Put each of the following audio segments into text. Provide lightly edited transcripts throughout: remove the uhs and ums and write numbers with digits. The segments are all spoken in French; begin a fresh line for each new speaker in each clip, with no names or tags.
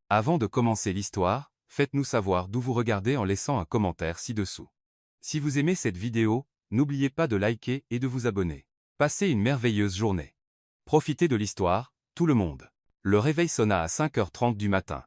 Avant de commencer l'histoire, faites-nous savoir d'où vous regardez en laissant un commentaire ci-dessous. Si vous aimez cette vidéo, n'oubliez pas de liker et de vous abonner. Passez une merveilleuse journée. Profitez de l'histoire, tout le monde. Le réveil sonna à 5h30 du matin.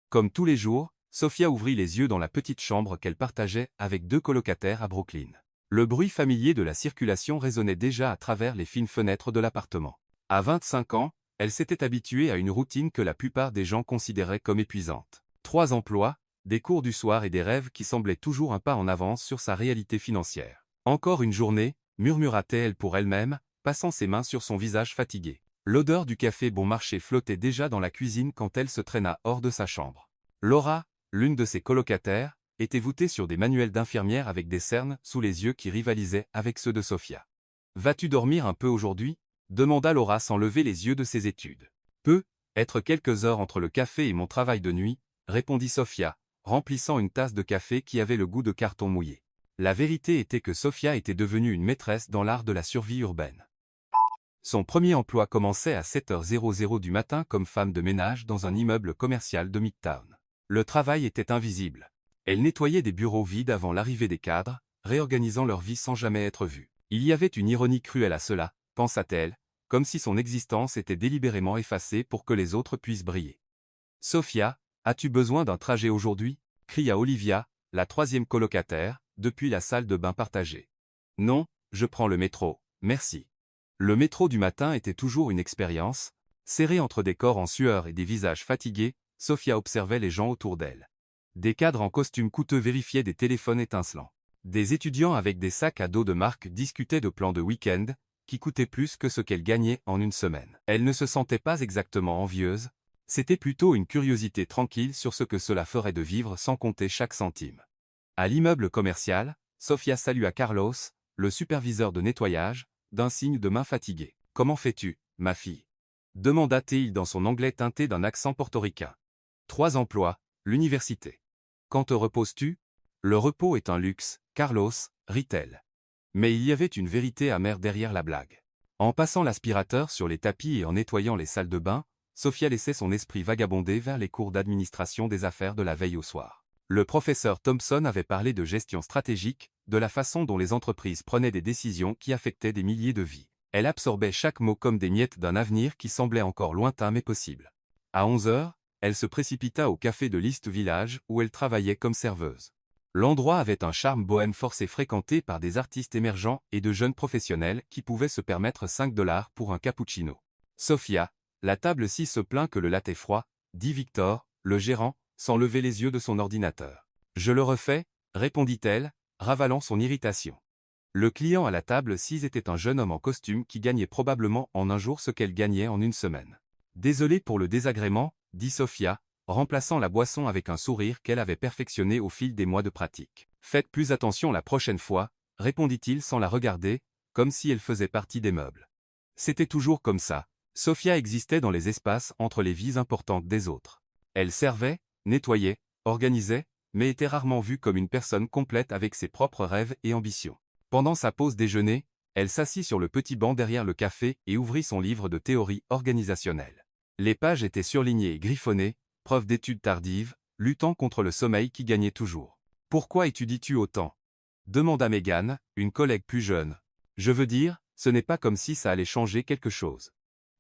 Comme tous les jours, Sophia ouvrit les yeux dans la petite chambre qu'elle partageait avec 2 colocataires à Brooklyn. Le bruit familier de la circulation résonnait déjà à travers les fines fenêtres de l'appartement. À 25 ans, elle s'était habituée à une routine que la plupart des gens considéraient comme épuisante. 3 emplois, des cours du soir et des rêves qui semblaient toujours un pas en avance sur sa réalité financière. Encore une journée, murmura-t-elle pour elle-même, passant ses mains sur son visage fatigué. L'odeur du café bon marché flottait déjà dans la cuisine quand elle se traîna hors de sa chambre. Laura, l'une de ses colocataires, était voûtée sur des manuels d'infirmière avec des cernes sous les yeux qui rivalisaient avec ceux de Sophia. « Vas-tu dormir un peu aujourd'hui » demanda Laura sans lever les yeux de ses études. « Peu, être quelques heures entre le café et mon travail de nuit » répondit Sophia, remplissant une tasse de café qui avait le goût de carton mouillé. La vérité était que Sophia était devenue une maîtresse dans l'art de la survie urbaine. Son premier emploi commençait à 7h00 du matin comme femme de ménage dans un immeuble commercial de Midtown. Le travail était invisible. Elle nettoyait des bureaux vides avant l'arrivée des cadres, réorganisant leur vie sans jamais être vue. Il y avait une ironie cruelle à cela, pensa-t-elle, comme si son existence était délibérément effacée pour que les autres puissent briller. « Sophia, as-tu besoin d'un trajet aujourd'hui » cria Olivia, la 3e colocataire, depuis la salle de bain partagée. « Non, je prends le métro, merci. » Le métro du matin était toujours une expérience. Serrée entre des corps en sueur et des visages fatigués, Sophia observait les gens autour d'elle. Des cadres en costume coûteux vérifiaient des téléphones étincelants. Des étudiants avec des sacs à dos de marque discutaient de plans de week-end, qui coûtaient plus que ce qu'elle gagnait en une semaine. Elle ne se sentait pas exactement envieuse, c'était plutôt une curiosité tranquille sur ce que cela ferait de vivre sans compter chaque centime. À l'immeuble commercial, Sophia salua Carlos, le superviseur de nettoyage, d'un signe de main fatigué. « Comment fais-tu, ma fille » demanda-t-il dans son anglais teinté d'un accent portoricain. « 3 emplois, l'université. Quand te reposes-tu ? Le repos est un luxe, Carlos, rit-elle. Mais il y avait une vérité amère derrière la blague. En passant l'aspirateur sur les tapis et en nettoyant les salles de bain, Sophia laissait son esprit vagabonder vers les cours d'administration des affaires de la veille au soir. Le professeur Thompson avait parlé de gestion stratégique, de la façon dont les entreprises prenaient des décisions qui affectaient des milliers de vies. Elle absorbait chaque mot comme des miettes d'un avenir qui semblait encore lointain mais possible. À 11h, elle se précipita au café de l'East Village où elle travaillait comme serveuse. L'endroit avait un charme bohème forcé fréquenté par des artistes émergents et de jeunes professionnels qui pouvaient se permettre 5 $ pour un cappuccino. « Sophia, la table-ci se plaint que le latte est froid » dit Victor, le gérant, sans lever les yeux de son ordinateur. « Je le refais » répondit-elle, ravalant son irritation. Le client à la table 6 était un jeune homme en costume qui gagnait probablement en un jour ce qu'elle gagnait en une semaine. « Désolé pour le désagrément » dit Sophia, remplaçant la boisson avec un sourire qu'elle avait perfectionné au fil des mois de pratique. « Faites plus attention la prochaine fois » répondit-il sans la regarder, comme si elle faisait partie des meubles. C'était toujours comme ça. Sophia existait dans les espaces entre les vies importantes des autres. Elle servait, nettoyait, organisait, mais était rarement vue comme une personne complète avec ses propres rêves et ambitions. Pendant sa pause déjeuner, elle s'assit sur le petit banc derrière le café et ouvrit son livre de théorie organisationnelle. Les pages étaient surlignées et griffonnées, preuve d'études tardives, luttant contre le sommeil qui gagnait toujours. « Pourquoi étudies-tu autant » demanda Megan, une collègue plus jeune. « Je veux dire, ce n'est pas comme si ça allait changer quelque chose. »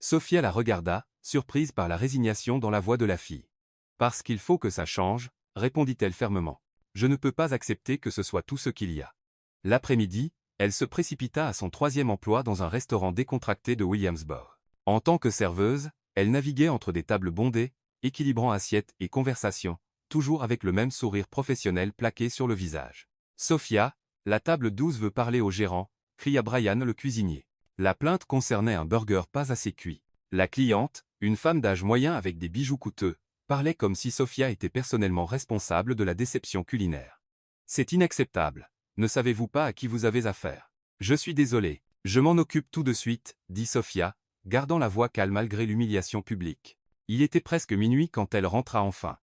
Sophia la regarda, surprise par la résignation dans la voix de la fille. « Parce qu'il faut que ça change » répondit-elle fermement. « Je ne peux pas accepter que ce soit tout ce qu'il y a. » L'après-midi, elle se précipita à son 3e emploi dans un restaurant décontracté de Williamsburg. En tant que serveuse, elle naviguait entre des tables bondées, équilibrant assiettes et conversations, toujours avec le même sourire professionnel plaqué sur le visage. « Sophia, la table 12 veut parler au gérant » cria Brian le cuisinier. La plainte concernait un burger pas assez cuit. La cliente, une femme d'âge moyen avec des bijoux coûteux, parlait comme si Sophia était personnellement responsable de la déception culinaire. « C'est inacceptable. Ne savez-vous pas à qui vous avez affaire ? Je suis désolé. Je m'en occupe tout de suite, dit Sophia, gardant la voix calme malgré l'humiliation publique. Il était presque minuit quand elle rentra enfin.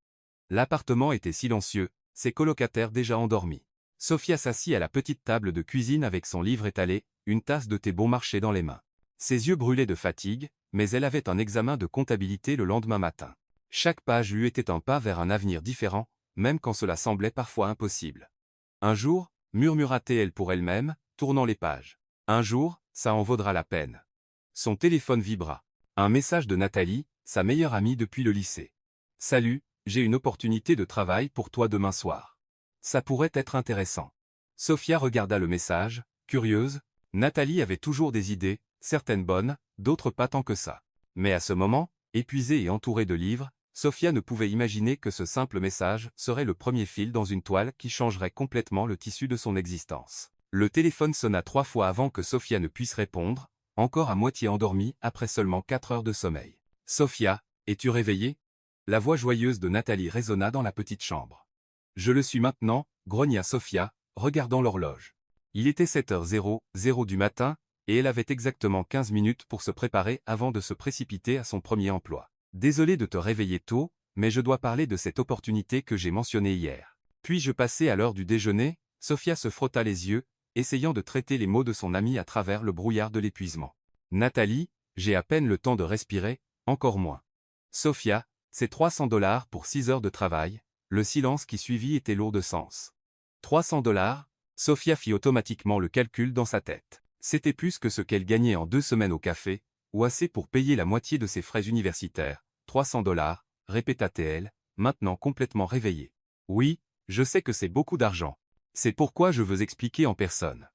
L'appartement était silencieux, ses colocataires déjà endormis. Sophia s'assit à la petite table de cuisine avec son livre étalé, une tasse de thé bon marché dans les mains. Ses yeux brûlaient de fatigue, mais elle avait un examen de comptabilité le lendemain matin. Chaque page lui était un pas vers un avenir différent, même quand cela semblait parfois impossible. Un jour, murmura-t-elle pour elle-même, tournant les pages. Un jour, ça en vaudra la peine. Son téléphone vibra. Un message de Nathalie, sa meilleure amie depuis le lycée. Salut, j'ai une opportunité de travail pour toi demain soir. Ça pourrait être intéressant. Sophia regarda le message, curieuse. Nathalie avait toujours des idées, certaines bonnes, d'autres pas tant que ça. Mais à ce moment, épuisée et entourée de livres, Sophia ne pouvait imaginer que ce simple message serait le premier fil dans une toile qui changerait complètement le tissu de son existence. Le téléphone sonna 3 fois avant que Sophia ne puisse répondre, encore à moitié endormie après seulement 4 heures de sommeil. « Sophia, es-tu réveillée ?» La voix joyeuse de Nathalie résonna dans la petite chambre. « Je le suis maintenant », grogna Sophia, regardant l'horloge. Il était 7h00 du matin, et elle avait exactement 15 minutes pour se préparer avant de se précipiter à son premier emploi. « Désolée de te réveiller tôt, mais je dois parler de cette opportunité que j'ai mentionnée hier. Puis-je passer à l'heure du déjeuner ?» Sophia se frotta les yeux, essayant de traiter les mots de son amie à travers le brouillard de l'épuisement. « Nathalie, j'ai à peine le temps de respirer, encore moins. »« Sophia, c'est 300 $ pour 6 heures de travail. » Le silence qui suivit était lourd de sens. 300 $? Sophia fit automatiquement le calcul dans sa tête. C'était plus que ce qu'elle gagnait en 2 semaines au café, ou assez pour payer la moitié de ses frais universitaires. 300 $, répéta-t-elle, maintenant complètement réveillée. Oui, je sais que c'est beaucoup d'argent. C'est pourquoi je veux expliquer en personne.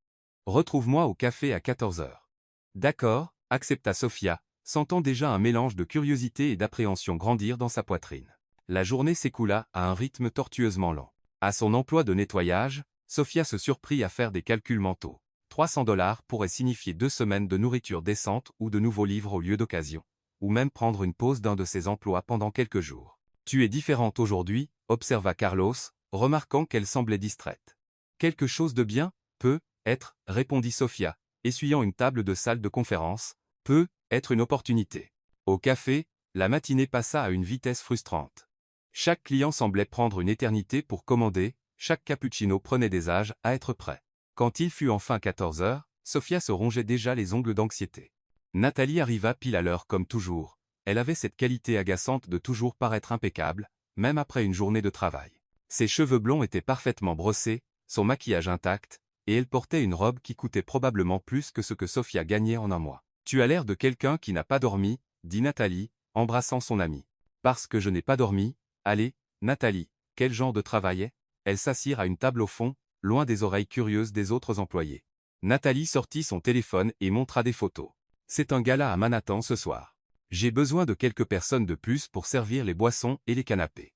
Retrouve-moi au café à 14 heures. D'accord, accepta Sophia, sentant déjà un mélange de curiosité et d'appréhension grandir dans sa poitrine. La journée s'écoula à un rythme tortueusement lent. À son emploi de nettoyage, Sophia se surprit à faire des calculs mentaux. 300 $ pourrait signifier 2 semaines de nourriture décente ou de nouveaux livres au lieu d'occasion, ou même prendre une pause d'un de ses emplois pendant quelques jours. Tu es différente aujourd'hui, observa Carlos, remarquant qu'elle semblait distraite. Quelque chose de bien, peut être, répondit Sophia, essuyant une table de salle de conférence, peut être une opportunité. Au café, la matinée passa à une vitesse frustrante. Chaque client semblait prendre une éternité pour commander, chaque cappuccino prenait des âges à être prêt. Quand il fut enfin 14 heures, Sophia se rongeait déjà les ongles d'anxiété. Nathalie arriva pile à l'heure comme toujours. Elle avait cette qualité agaçante de toujours paraître impeccable, même après une journée de travail. Ses cheveux blonds étaient parfaitement brossés, son maquillage intact, et elle portait une robe qui coûtait probablement plus que ce que Sophia gagnait en un mois. « Tu as l'air de quelqu'un qui n'a pas dormi, » dit Nathalie, embrassant son amie. « Parce que je n'ai pas dormi. Allez, Nathalie, quel genre de travail est ?» Elles s'assirent à une table au fond, loin des oreilles curieuses des autres employés. Nathalie sortit son téléphone et montra des photos. « C'est un gala à Manhattan ce soir. J'ai besoin de quelques personnes de plus pour servir les boissons et les canapés. »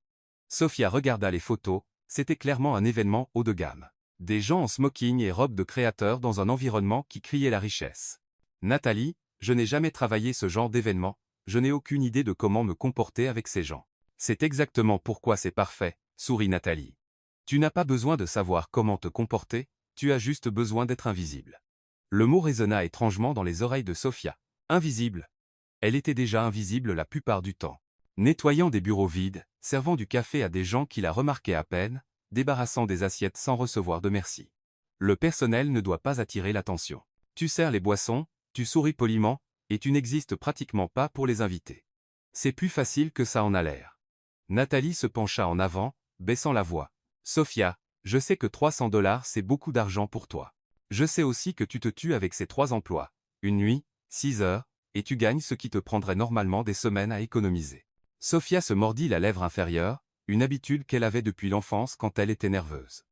Sophia regarda les photos, c'était clairement un événement haut de gamme. Des gens en smoking et robes de créateurs dans un environnement qui criait la richesse. « Nathalie, je n'ai jamais travaillé ce genre d'événement, je n'ai aucune idée de comment me comporter avec ces gens. » C'est exactement pourquoi c'est parfait, sourit Nathalie. Tu n'as pas besoin de savoir comment te comporter, tu as juste besoin d'être invisible. Le mot résonna étrangement dans les oreilles de Sophia. Invisible. Elle était déjà invisible la plupart du temps. Nettoyant des bureaux vides, servant du café à des gens qui la remarquaient à peine, débarrassant des assiettes sans recevoir de merci. Le personnel ne doit pas attirer l'attention. Tu sers les boissons, tu souris poliment, et tu n'existes pratiquement pas pour les invités. C'est plus facile que ça en a l'air. Nathalie se pencha en avant, baissant la voix. Sophia, je sais que 300 $ c'est beaucoup d'argent pour toi. Je sais aussi que tu te tues avec ces 3 emplois. Une nuit, 6 heures, et tu gagnes ce qui te prendrait normalement des semaines à économiser. Sophia se mordit la lèvre inférieure, une habitude qu'elle avait depuis l'enfance quand elle était nerveuse.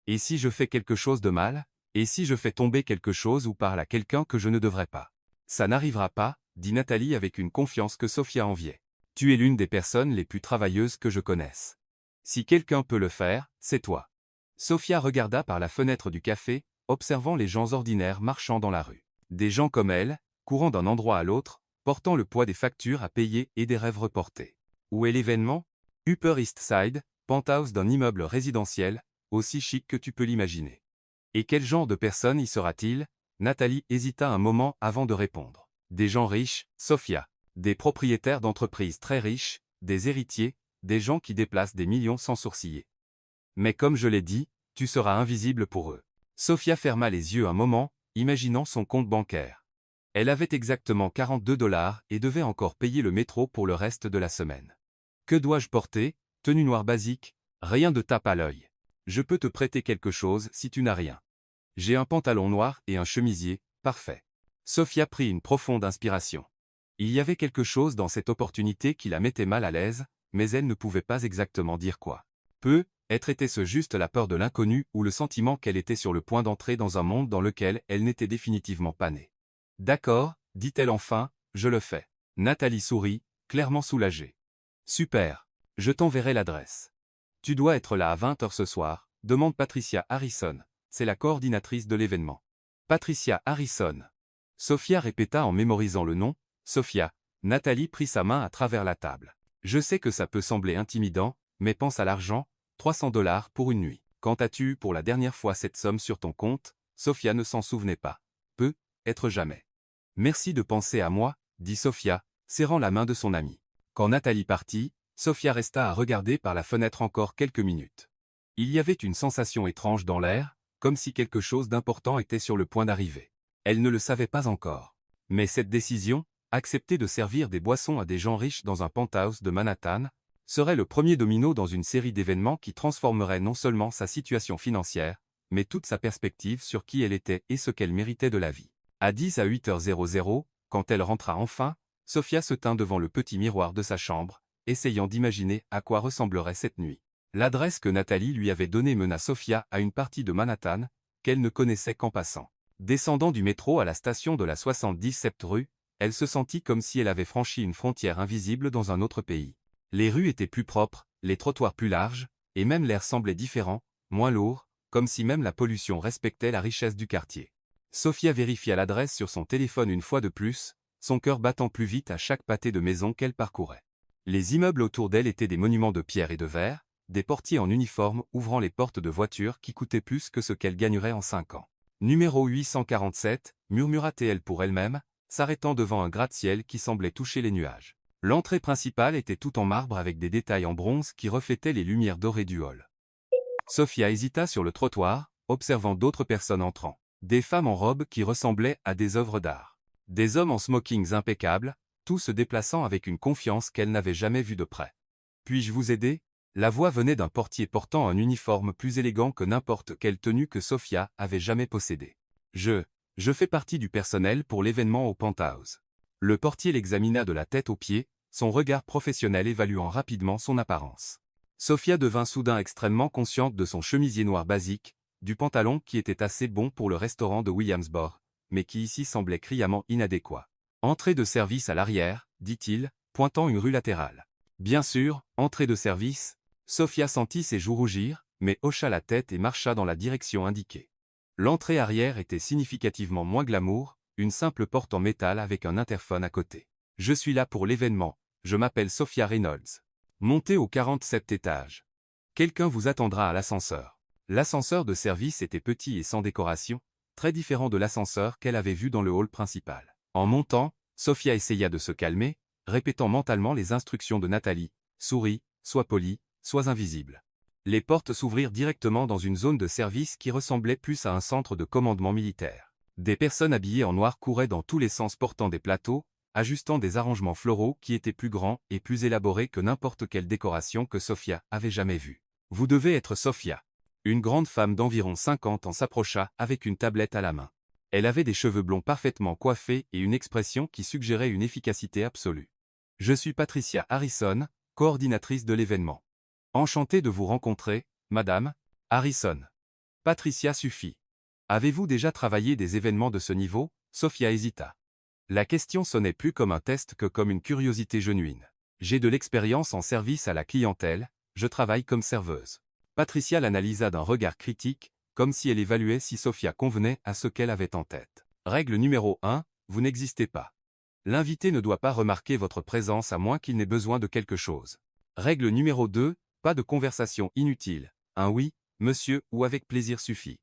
Et si je fais quelque chose de mal? Et si je fais tomber quelque chose ou parle à quelqu'un que je ne devrais pas? Ça n'arrivera pas, dit Nathalie avec une confiance que Sophia enviait. Tu es l'une des personnes les plus travailleuses que je connaisse. Si quelqu'un peut le faire, c'est toi. Sophia regarda par la fenêtre du café, observant les gens ordinaires marchant dans la rue. Des gens comme elle, courant d'un endroit à l'autre, portant le poids des factures à payer et des rêves reportés. Où est l'événement? Upper East Side, penthouse d'un immeuble résidentiel, aussi chic que tu peux l'imaginer. Et quel genre de personne y sera-t-il? Nathalie hésita un moment avant de répondre. Des gens riches, Sophia. Des propriétaires d'entreprises très riches, des héritiers, des gens qui déplacent des millions sans sourciller. Mais comme je l'ai dit, tu seras invisible pour eux. Sophia ferma les yeux un moment, imaginant son compte bancaire. Elle avait exactement 42 $ et devait encore payer le métro pour le reste de la semaine. Que dois-je porter? Tenue noire basique, rien de tape à l'œil. Je peux te prêter quelque chose si tu n'as rien. J'ai un pantalon noir et un chemisier, parfait. Sophia prit une profonde inspiration. Il y avait quelque chose dans cette opportunité qui la mettait mal à l'aise, mais elle ne pouvait pas exactement dire quoi. Peut-être était-ce juste la peur de l'inconnu ou le sentiment qu'elle était sur le point d'entrer dans un monde dans lequel elle n'était définitivement pas née. D'accord, dit-elle enfin, je le fais. Nathalie sourit, clairement soulagée. Super. Je t'enverrai l'adresse. Tu dois être là à 20h ce soir, demande Patricia Harrison. C'est la coordinatrice de l'événement. Patricia Harrison. Sophia répéta en mémorisant le nom. Sophia. Nathalie prit sa main à travers la table. Je sais que ça peut sembler intimidant, mais pense à l'argent, $300 pour une nuit. Quand as-tu eu pour la dernière fois cette somme sur ton compte? Sophia ne s'en souvenait pas. Peut-être jamais. Merci de penser à moi, dit Sophia, serrant la main de son amie. Quand Nathalie partit, Sophia resta à regarder par la fenêtre encore quelques minutes. Il y avait une sensation étrange dans l'air, comme si quelque chose d'important était sur le point d'arriver. Elle ne le savait pas encore. Mais cette décision, accepter de servir des boissons à des gens riches dans un penthouse de Manhattan, serait le premier domino dans une série d'événements qui transformerait non seulement sa situation financière, mais toute sa perspective sur qui elle était et ce qu'elle méritait de la vie. À 10 à 8h00, quand elle rentra enfin, Sophia se tint devant le petit miroir de sa chambre, essayant d'imaginer à quoi ressemblerait cette nuit. L'adresse que Nathalie lui avait donnée mena Sophia à une partie de Manhattan, qu'elle ne connaissait qu'en passant. Descendant du métro à la station de la 77e rue, elle se sentit comme si elle avait franchi une frontière invisible dans un autre pays. Les rues étaient plus propres, les trottoirs plus larges, et même l'air semblait différent, moins lourd, comme si même la pollution respectait la richesse du quartier. Sophia vérifia l'adresse sur son téléphone une fois de plus, son cœur battant plus vite à chaque pâté de maison qu'elle parcourait. Les immeubles autour d'elle étaient des monuments de pierre et de verre, des portiers en uniforme ouvrant les portes de voitures qui coûtaient plus que ce qu'elle gagnerait en 5 ans. Numéro 847, murmura-t-elle pour elle-même, s'arrêtant devant un gratte-ciel qui semblait toucher les nuages. L'entrée principale était tout en marbre avec des détails en bronze qui reflétaient les lumières dorées du hall. Sophia hésita sur le trottoir, observant d'autres personnes entrant. Des femmes en robe qui ressemblaient à des œuvres d'art. Des hommes en smokings impeccables, tous se déplaçant avec une confiance qu'elle n'avait jamais vue de près. « Puis-je vous aider ?» La voix venait d'un portier portant un uniforme plus élégant que n'importe quelle tenue que Sophia avait jamais possédée. Je fais partie du personnel pour l'événement au penthouse. Le portier l'examina de la tête aux pieds, son regard professionnel évaluant rapidement son apparence. Sophia devint soudain extrêmement consciente de son chemisier noir basique, du pantalon qui était assez bon pour le restaurant de Williamsburg, mais qui ici semblait criamment inadéquat. « Entrée de service à l'arrière, dit-il, pointant une rue latérale. Bien sûr, entrée de service. Sophia sentit ses joues rougir, mais hocha la tête et marcha dans la direction indiquée. L'entrée arrière était significativement moins glamour, une simple porte en métal avec un interphone à côté. « Je suis là pour l'événement, je m'appelle Sophia Reynolds. Montez au 47e étage. Quelqu'un vous attendra à l'ascenseur. » L'ascenseur de service était petit et sans décoration, très différent de l'ascenseur qu'elle avait vu dans le hall principal. En montant, Sophia essaya de se calmer, répétant mentalement les instructions de Nathalie. « Souris, sois poli, sois invisible. » Les portes s'ouvrirent directement dans une zone de service qui ressemblait plus à un centre de commandement militaire. Des personnes habillées en noir couraient dans tous les sens portant des plateaux, ajustant des arrangements floraux qui étaient plus grands et plus élaborés que n'importe quelle décoration que Sophia avait jamais vue. « Vous devez être Sophia. » Une grande femme d'environ 50 ans s'approcha avec une tablette à la main. Elle avait des cheveux blonds parfaitement coiffés et une expression qui suggérait une efficacité absolue. « Je suis Patricia Harrison, coordinatrice de l'événement. Enchantée de vous rencontrer, Madame Harrison. » Patricia suffit. « Avez-vous déjà travaillé des événements de ce niveau ?» Sophia hésita. La question sonnait plus comme un test que comme une curiosité genuine. « J'ai de l'expérience en service à la clientèle, je travaille comme serveuse. » Patricia l'analysa d'un regard critique, comme si elle évaluait si Sophia convenait à ce qu'elle avait en tête. Règle numéro 1, vous n'existez pas. L'invité ne doit pas remarquer votre présence à moins qu'il n'ait besoin de quelque chose. Règle numéro 2, pas de conversation inutile. Un oui, monsieur ou avec plaisir suffit.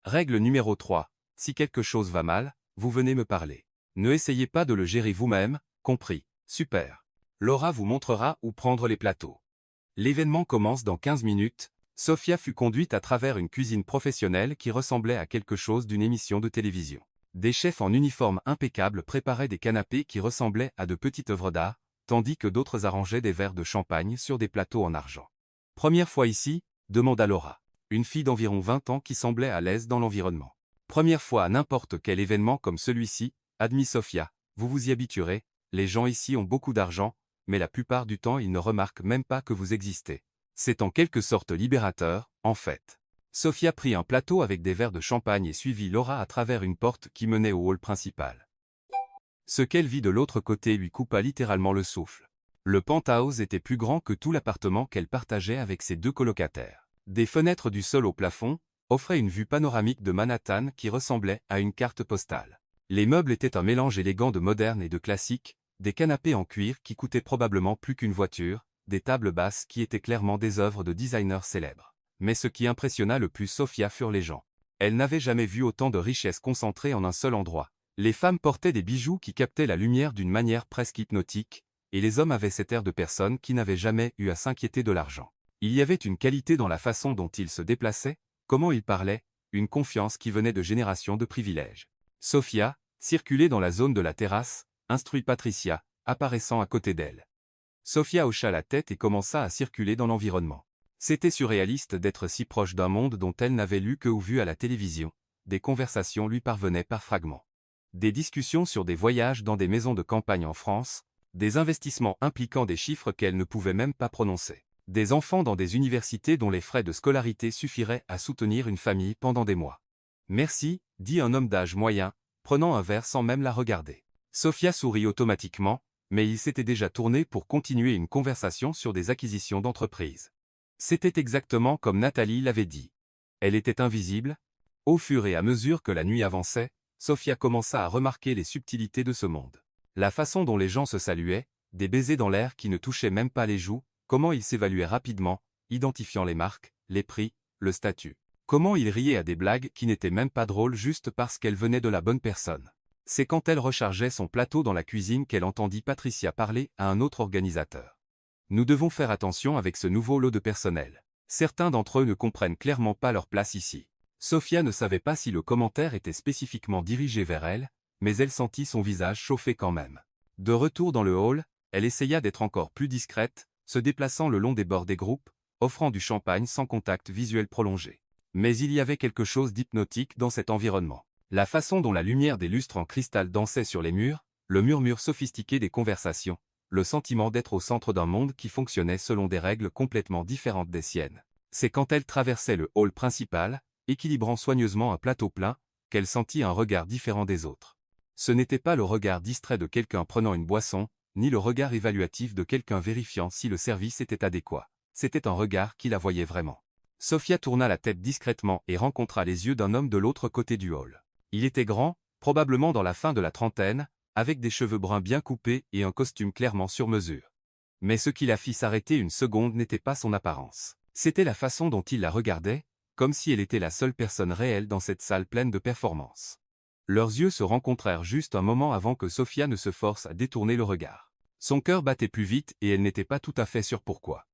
Règle numéro 3, si quelque chose va mal, vous venez me parler. Ne essayez pas de le gérer vous-même, compris. Super. Laura vous montrera où prendre les plateaux. L'événement commence dans 15 minutes. Sophia fut conduite à travers une cuisine professionnelle qui ressemblait à quelque chose d'une émission de télévision. Des chefs en uniforme impeccable préparaient des canapés qui ressemblaient à de petites œuvres d'art, tandis que d'autres arrangeaient des verres de champagne sur des plateaux en argent. « Première fois ici ?» demanda Laura, une fille d'environ 20 ans qui semblait à l'aise dans l'environnement. « Première fois à n'importe quel événement comme celui-ci, admit Sofia, vous vous y habituerez, les gens ici ont beaucoup d'argent, mais la plupart du temps ils ne remarquent même pas que vous existez. C'est en quelque sorte libérateur, en fait. » Sofia prit un plateau avec des verres de champagne et suivit Laura à travers une porte qui menait au hall principal. Ce qu'elle vit de l'autre côté lui coupa littéralement le souffle. Le penthouse était plus grand que tout l'appartement qu'elle partageait avec ses 2 colocataires. Des fenêtres du sol au plafond offraient une vue panoramique de Manhattan qui ressemblait à une carte postale. Les meubles étaient un mélange élégant de moderne et de classique, des canapés en cuir qui coûtaient probablement plus qu'une voiture, des tables basses qui étaient clairement des œuvres de designers célèbres. Mais ce qui impressionna le plus Sofia furent les gens. Elle n'avait jamais vu autant de richesses concentrées en un seul endroit. Les femmes portaient des bijoux qui captaient la lumière d'une manière presque hypnotique, et les hommes avaient cet air de personnes qui n'avaient jamais eu à s'inquiéter de l'argent. Il y avait une qualité dans la façon dont ils se déplaçaient, comment ils parlaient, une confiance qui venait de générations de privilèges. Sofia, circulait dans la zone de la terrasse, instruit Patricia, apparaissant à côté d'elle. Sofia hocha la tête et commença à circuler dans l'environnement. C'était surréaliste d'être si proche d'un monde dont elle n'avait lu que ou vu à la télévision. Des conversations lui parvenaient par fragments. Des discussions sur des voyages dans des maisons de campagne en France, des investissements impliquant des chiffres qu'elle ne pouvait même pas prononcer. Des enfants dans des universités dont les frais de scolarité suffiraient à soutenir une famille pendant des mois. « Merci », dit un homme d'âge moyen, prenant un verre sans même la regarder. Sofia sourit automatiquement, mais il s'était déjà tourné pour continuer une conversation sur des acquisitions d'entreprise. C'était exactement comme Nathalie l'avait dit. Elle était invisible. Au fur et à mesure que la nuit avançait, Sofia commença à remarquer les subtilités de ce monde. La façon dont les gens se saluaient, des baisers dans l'air qui ne touchaient même pas les joues, comment ils s'évaluaient rapidement, identifiant les marques, les prix, le statut. Comment ils riaient à des blagues qui n'étaient même pas drôles juste parce qu'elles venaient de la bonne personne. C'est quand elle rechargeait son plateau dans la cuisine qu'elle entendit Patricia parler à un autre organisateur. « Nous devons faire attention avec ce nouveau lot de personnel. Certains d'entre eux ne comprennent clairement pas leur place ici. » Sofia ne savait pas si le commentaire était spécifiquement dirigé vers elle, mais elle sentit son visage chauffer quand même. De retour dans le hall, elle essaya d'être encore plus discrète, se déplaçant le long des bords des groupes, offrant du champagne sans contact visuel prolongé. Mais il y avait quelque chose d'hypnotique dans cet environnement. La façon dont la lumière des lustres en cristal dansait sur les murs, le murmure sophistiqué des conversations, le sentiment d'être au centre d'un monde qui fonctionnait selon des règles complètement différentes des siennes. C'est quand elle traversait le hall principal, équilibrant soigneusement un plateau plein, qu'elle sentit un regard différent des autres. Ce n'était pas le regard distrait de quelqu'un prenant une boisson, ni le regard évaluatif de quelqu'un vérifiant si le service était adéquat. C'était un regard qui la voyait vraiment. Sofia tourna la tête discrètement et rencontra les yeux d'un homme de l'autre côté du hall. Il était grand, probablement dans la fin de la trentaine, avec des cheveux bruns bien coupés et un costume clairement sur mesure. Mais ce qui la fit s'arrêter une seconde n'était pas son apparence. C'était la façon dont il la regardait, comme si elle était la seule personne réelle dans cette salle pleine de performances. Leurs yeux se rencontrèrent juste un moment avant que Sofia ne se force à détourner le regard. Son cœur battait plus vite et elle n'était pas tout à fait sûre pourquoi.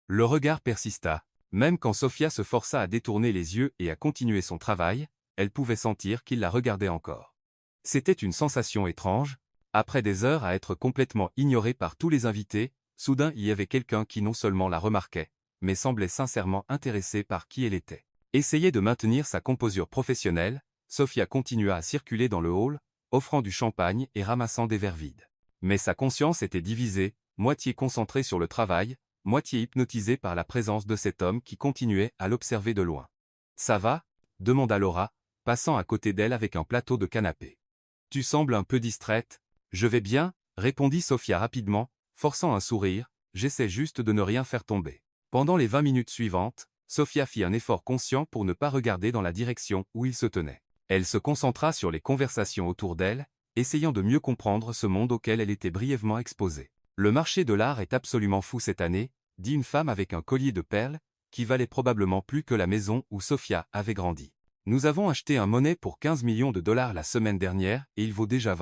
Le regard persista, même quand Sofia se força à détourner les yeux et à continuer son travail, elle pouvait sentir qu'il la regardait encore. C'était une sensation étrange. Après des heures à être complètement ignorée par tous les invités, soudain il y avait quelqu'un qui non seulement la remarquait, mais semblait sincèrement intéressé par qui elle était. Essayait de maintenir sa composure professionnelle, Sofia continua à circuler dans le hall, offrant du champagne et ramassant des verres vides. Mais sa conscience était divisée, moitié concentrée sur le travail, moitié hypnotisée par la présence de cet homme qui continuait à l'observer de loin. « Ça va ?» demanda Laura, passant à côté d'elle avec un plateau de canapé. « Tu sembles un peu distraite. »« Je vais bien » répondit Sofia rapidement, forçant un sourire, « j'essaie juste de ne rien faire tomber. » Pendant les 20 minutes suivantes, Sofia fit un effort conscient pour ne pas regarder dans la direction où il se tenait. Elle se concentra sur les conversations autour d'elle, essayant de mieux comprendre ce monde auquel elle était brièvement exposée. « Le marché de l'art est absolument fou cette année », dit une femme avec un collier de perles, qui valait probablement plus que la maison où Sofia avait grandi. « Nous avons acheté un monnaie pour 15 millions de dollars la semaine dernière et il vaut déjà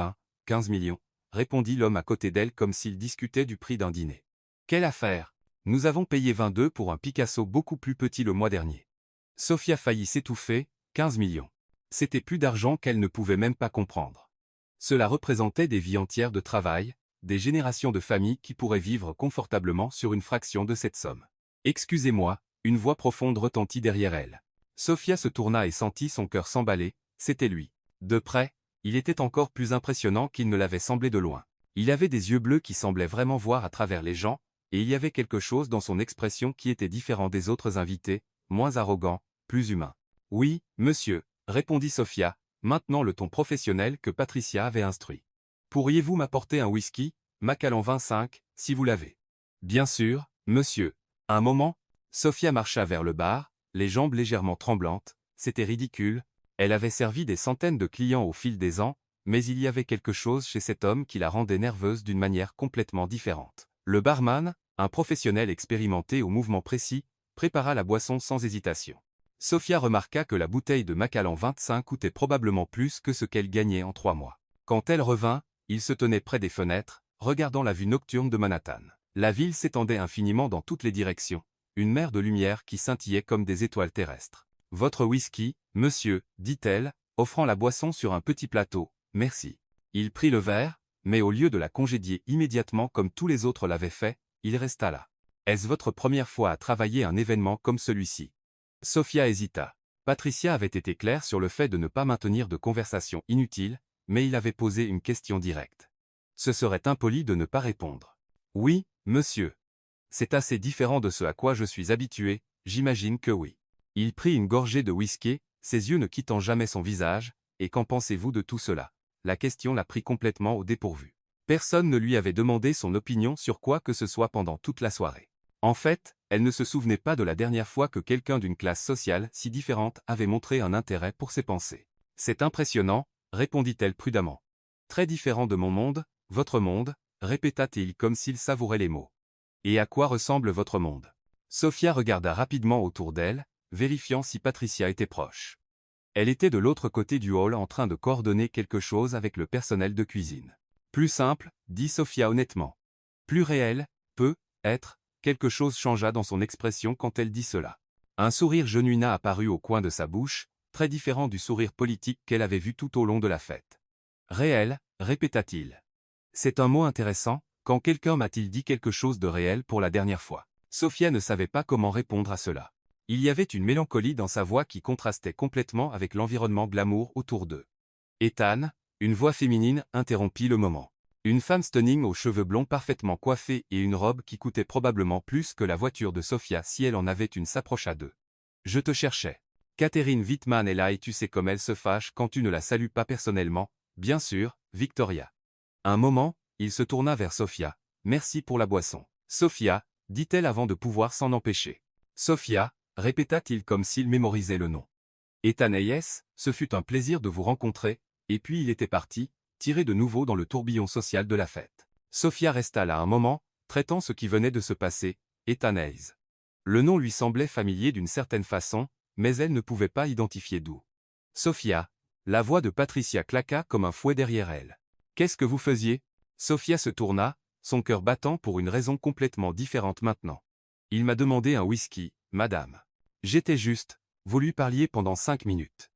15 millions, répondit l'homme à côté d'elle comme s'il discutait du prix d'un dîner. « Quelle affaire ! Nous avons payé 22 pour un Picasso beaucoup plus petit le mois dernier. » Sofia faillit s'étouffer, 15 millions. C'était plus d'argent qu'elle ne pouvait même pas comprendre. Cela représentait des vies entières de travail, des générations de familles qui pourraient vivre confortablement sur une fraction de cette somme. Excusez-moi, une voix profonde retentit derrière elle. Sophia se tourna et sentit son cœur s'emballer, c'était lui. De près, il était encore plus impressionnant qu'il ne l'avait semblé de loin. Il avait des yeux bleus qui semblaient vraiment voir à travers les gens, et il y avait quelque chose dans son expression qui était différent des autres invités, moins arrogant, plus humain. « Oui, monsieur », répondit Sophia, maintenant le ton professionnel que Patricia avait instruit. « Pourriez-vous m'apporter un whisky, Macallan 25, si vous l'avez ?»« Bien sûr, monsieur. » Un moment, Sophia marcha vers le bar, les jambes légèrement tremblantes, c'était ridicule, elle avait servi des centaines de clients au fil des ans, mais il y avait quelque chose chez cet homme qui la rendait nerveuse d'une manière complètement différente. Le barman, un professionnel expérimenté au mouvement précis, prépara la boisson sans hésitation. Sophia remarqua que la bouteille de Macallan 25 coûtait probablement plus que ce qu'elle gagnait en 3 mois. Quand elle revint, il se tenait près des fenêtres, regardant la vue nocturne de Manhattan. La ville s'étendait infiniment dans toutes les directions, une mer de lumière qui scintillait comme des étoiles terrestres. « Votre whisky, monsieur, dit-elle, offrant la boisson sur un petit plateau, merci. » Il prit le verre, mais au lieu de la congédier immédiatement comme tous les autres l'avaient fait, il resta là. « Est-ce votre première fois à travailler un événement comme celui-ci » Sophia hésita. Patricia avait été claire sur le fait de ne pas maintenir de conversation inutile, mais il avait posé une question directe. Ce serait impoli de ne pas répondre. « Oui, monsieur. C'est assez différent de ce à quoi je suis habitué, j'imagine que oui. » Il prit une gorgée de whisky, ses yeux ne quittant jamais son visage, « Et qu'en pensez-vous de tout cela ?» La question la prit complètement au dépourvu. Personne ne lui avait demandé son opinion sur quoi que ce soit pendant toute la soirée. En fait, elle ne se souvenait pas de la dernière fois que quelqu'un d'une classe sociale si différente avait montré un intérêt pour ses pensées. « C'est impressionnant, » répondit-elle prudemment. « Très différent de mon monde, votre monde, » répéta-t-il comme s'il savourait les mots. « Et à quoi ressemble votre monde ?» Sophia regarda rapidement autour d'elle, vérifiant si Patricia était proche. Elle était de l'autre côté du hall en train de coordonner quelque chose avec le personnel de cuisine. « Plus simple, » dit Sophia honnêtement. « Plus réel, peut-être. » Quelque chose changea dans son expression quand elle dit cela. Un sourire genuin apparut au coin de sa bouche, très différent du sourire politique qu'elle avait vu tout au long de la fête. « Réel » répéta-t-il. « C'est un mot intéressant, quand quelqu'un m'a-t-il dit quelque chose de réel pour la dernière fois ?» Sophia ne savait pas comment répondre à cela. Il y avait une mélancolie dans sa voix qui contrastait complètement avec l'environnement glamour autour d'eux. « Ethan » une voix féminine interrompit le moment. Une femme stunning aux cheveux blonds parfaitement coiffés et une robe qui coûtait probablement plus que la voiture de Sophia si elle en avait une s'approcha d'eux. « Je te cherchais. Catherine Wittmann est là et tu sais comme elle se fâche quand tu ne la salues pas personnellement, bien sûr, Victoria. » Un moment, il se tourna vers Sophia. « Merci pour la boisson. »« Sophia, » dit-elle avant de pouvoir s'en empêcher. « Sophia, » répéta-t-il comme s'il mémorisait le nom. « Ethan Hayes, ce fut un plaisir de vous rencontrer, » et puis il était parti, tiré de nouveau dans le tourbillon social de la fête. Sophia resta là un moment, traitant ce qui venait de se passer, Ethan Hayes. Le nom lui semblait familier d'une certaine façon, mais elle ne pouvait pas identifier d'où. Sophia, la voix de Patricia claqua comme un fouet derrière elle. Qu'est-ce que vous faisiez? Sophia se tourna, son cœur battant pour une raison complètement différente maintenant. Il m'a demandé un whisky, madame. J'étais juste, vous lui parliez pendant 5 minutes.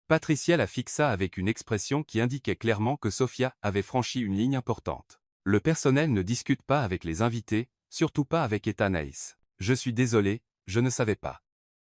Patricia la fixa avec une expression qui indiquait clairement que Sophia avait franchi une ligne importante. Le personnel ne discute pas avec les invités, surtout pas avec Ethan Hayes. Je suis désolé, je ne savais pas.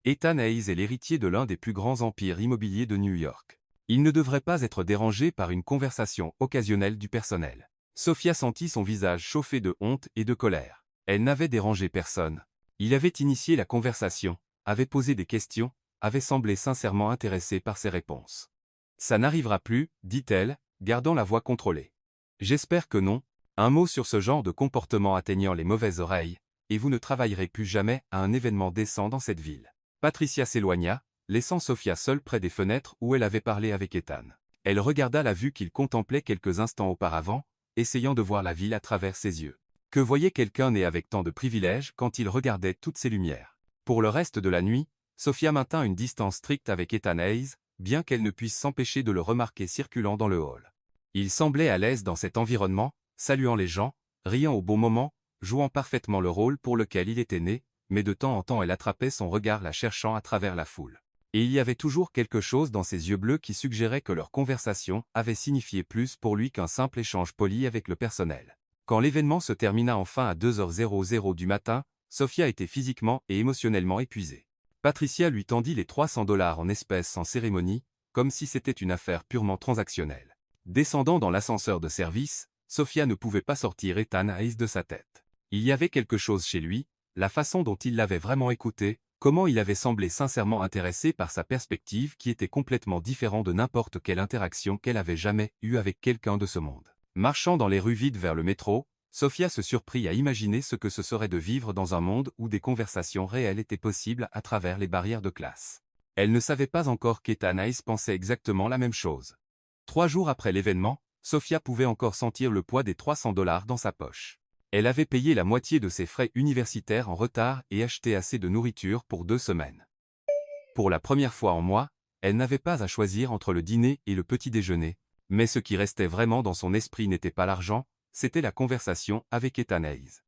Ethan Hayes est l'héritier de l'un des plus grands empires immobiliers de New York. Il ne devrait pas être dérangé par une conversation occasionnelle du personnel. Sophia sentit son visage chauffé de honte et de colère. Elle n'avait dérangé personne. Il avait initié la conversation, avait posé des questions, avait semblé sincèrement intéressé par ses réponses. « Ça n'arrivera plus, dit-elle, gardant la voix contrôlée. J'espère que non, un mot sur ce genre de comportement atteignant les mauvaises oreilles, et vous ne travaillerez plus jamais à un événement décent dans cette ville. » Patricia s'éloigna, laissant Sophia seule près des fenêtres où elle avait parlé avec Ethan. Elle regarda la vue qu'il contemplait quelques instants auparavant, essayant de voir la ville à travers ses yeux. Que voyait quelqu'un né avec tant de privilèges quand il regardait toutes ces lumières? Pour le reste de la nuit, Sophia maintint une distance stricte avec Ethan Hayes, bien qu'elle ne puisse s'empêcher de le remarquer circulant dans le hall. Il semblait à l'aise dans cet environnement, saluant les gens, riant au bon moment, jouant parfaitement le rôle pour lequel il était né, mais de temps en temps elle attrapait son regard la cherchant à travers la foule. Et il y avait toujours quelque chose dans ses yeux bleus qui suggérait que leur conversation avait signifié plus pour lui qu'un simple échange poli avec le personnel. Quand l'événement se termina enfin à 2h00 du matin, Sofia était physiquement et émotionnellement épuisée. Patricia lui tendit les 300 $ en espèces sans cérémonie, comme si c'était une affaire purement transactionnelle. Descendant dans l'ascenseur de service, Sofia ne pouvait pas sortir Ethan Hayes de sa tête. Il y avait quelque chose chez lui, la façon dont il l'avait vraiment écouté, comment il avait semblé sincèrement intéressé par sa perspective qui était complètement différente de n'importe quelle interaction qu'elle avait jamais eue avec quelqu'un de ce monde. Marchant dans les rues vides vers le métro, Sofia se surprit à imaginer ce que ce serait de vivre dans un monde où des conversations réelles étaient possibles à travers les barrières de classe. Elle ne savait pas encore qu'Ethan Hayes pensait exactement la même chose. 3 jours après l'événement, Sofia pouvait encore sentir le poids des 300 $ dans sa poche. Elle avait payé la moitié de ses frais universitaires en retard et acheté assez de nourriture pour 2 semaines. Pour la première fois en mois, elle n'avait pas à choisir entre le dîner et le petit déjeuner, mais ce qui restait vraiment dans son esprit n'était pas l'argent, c'était la conversation avec Ethan Hayes.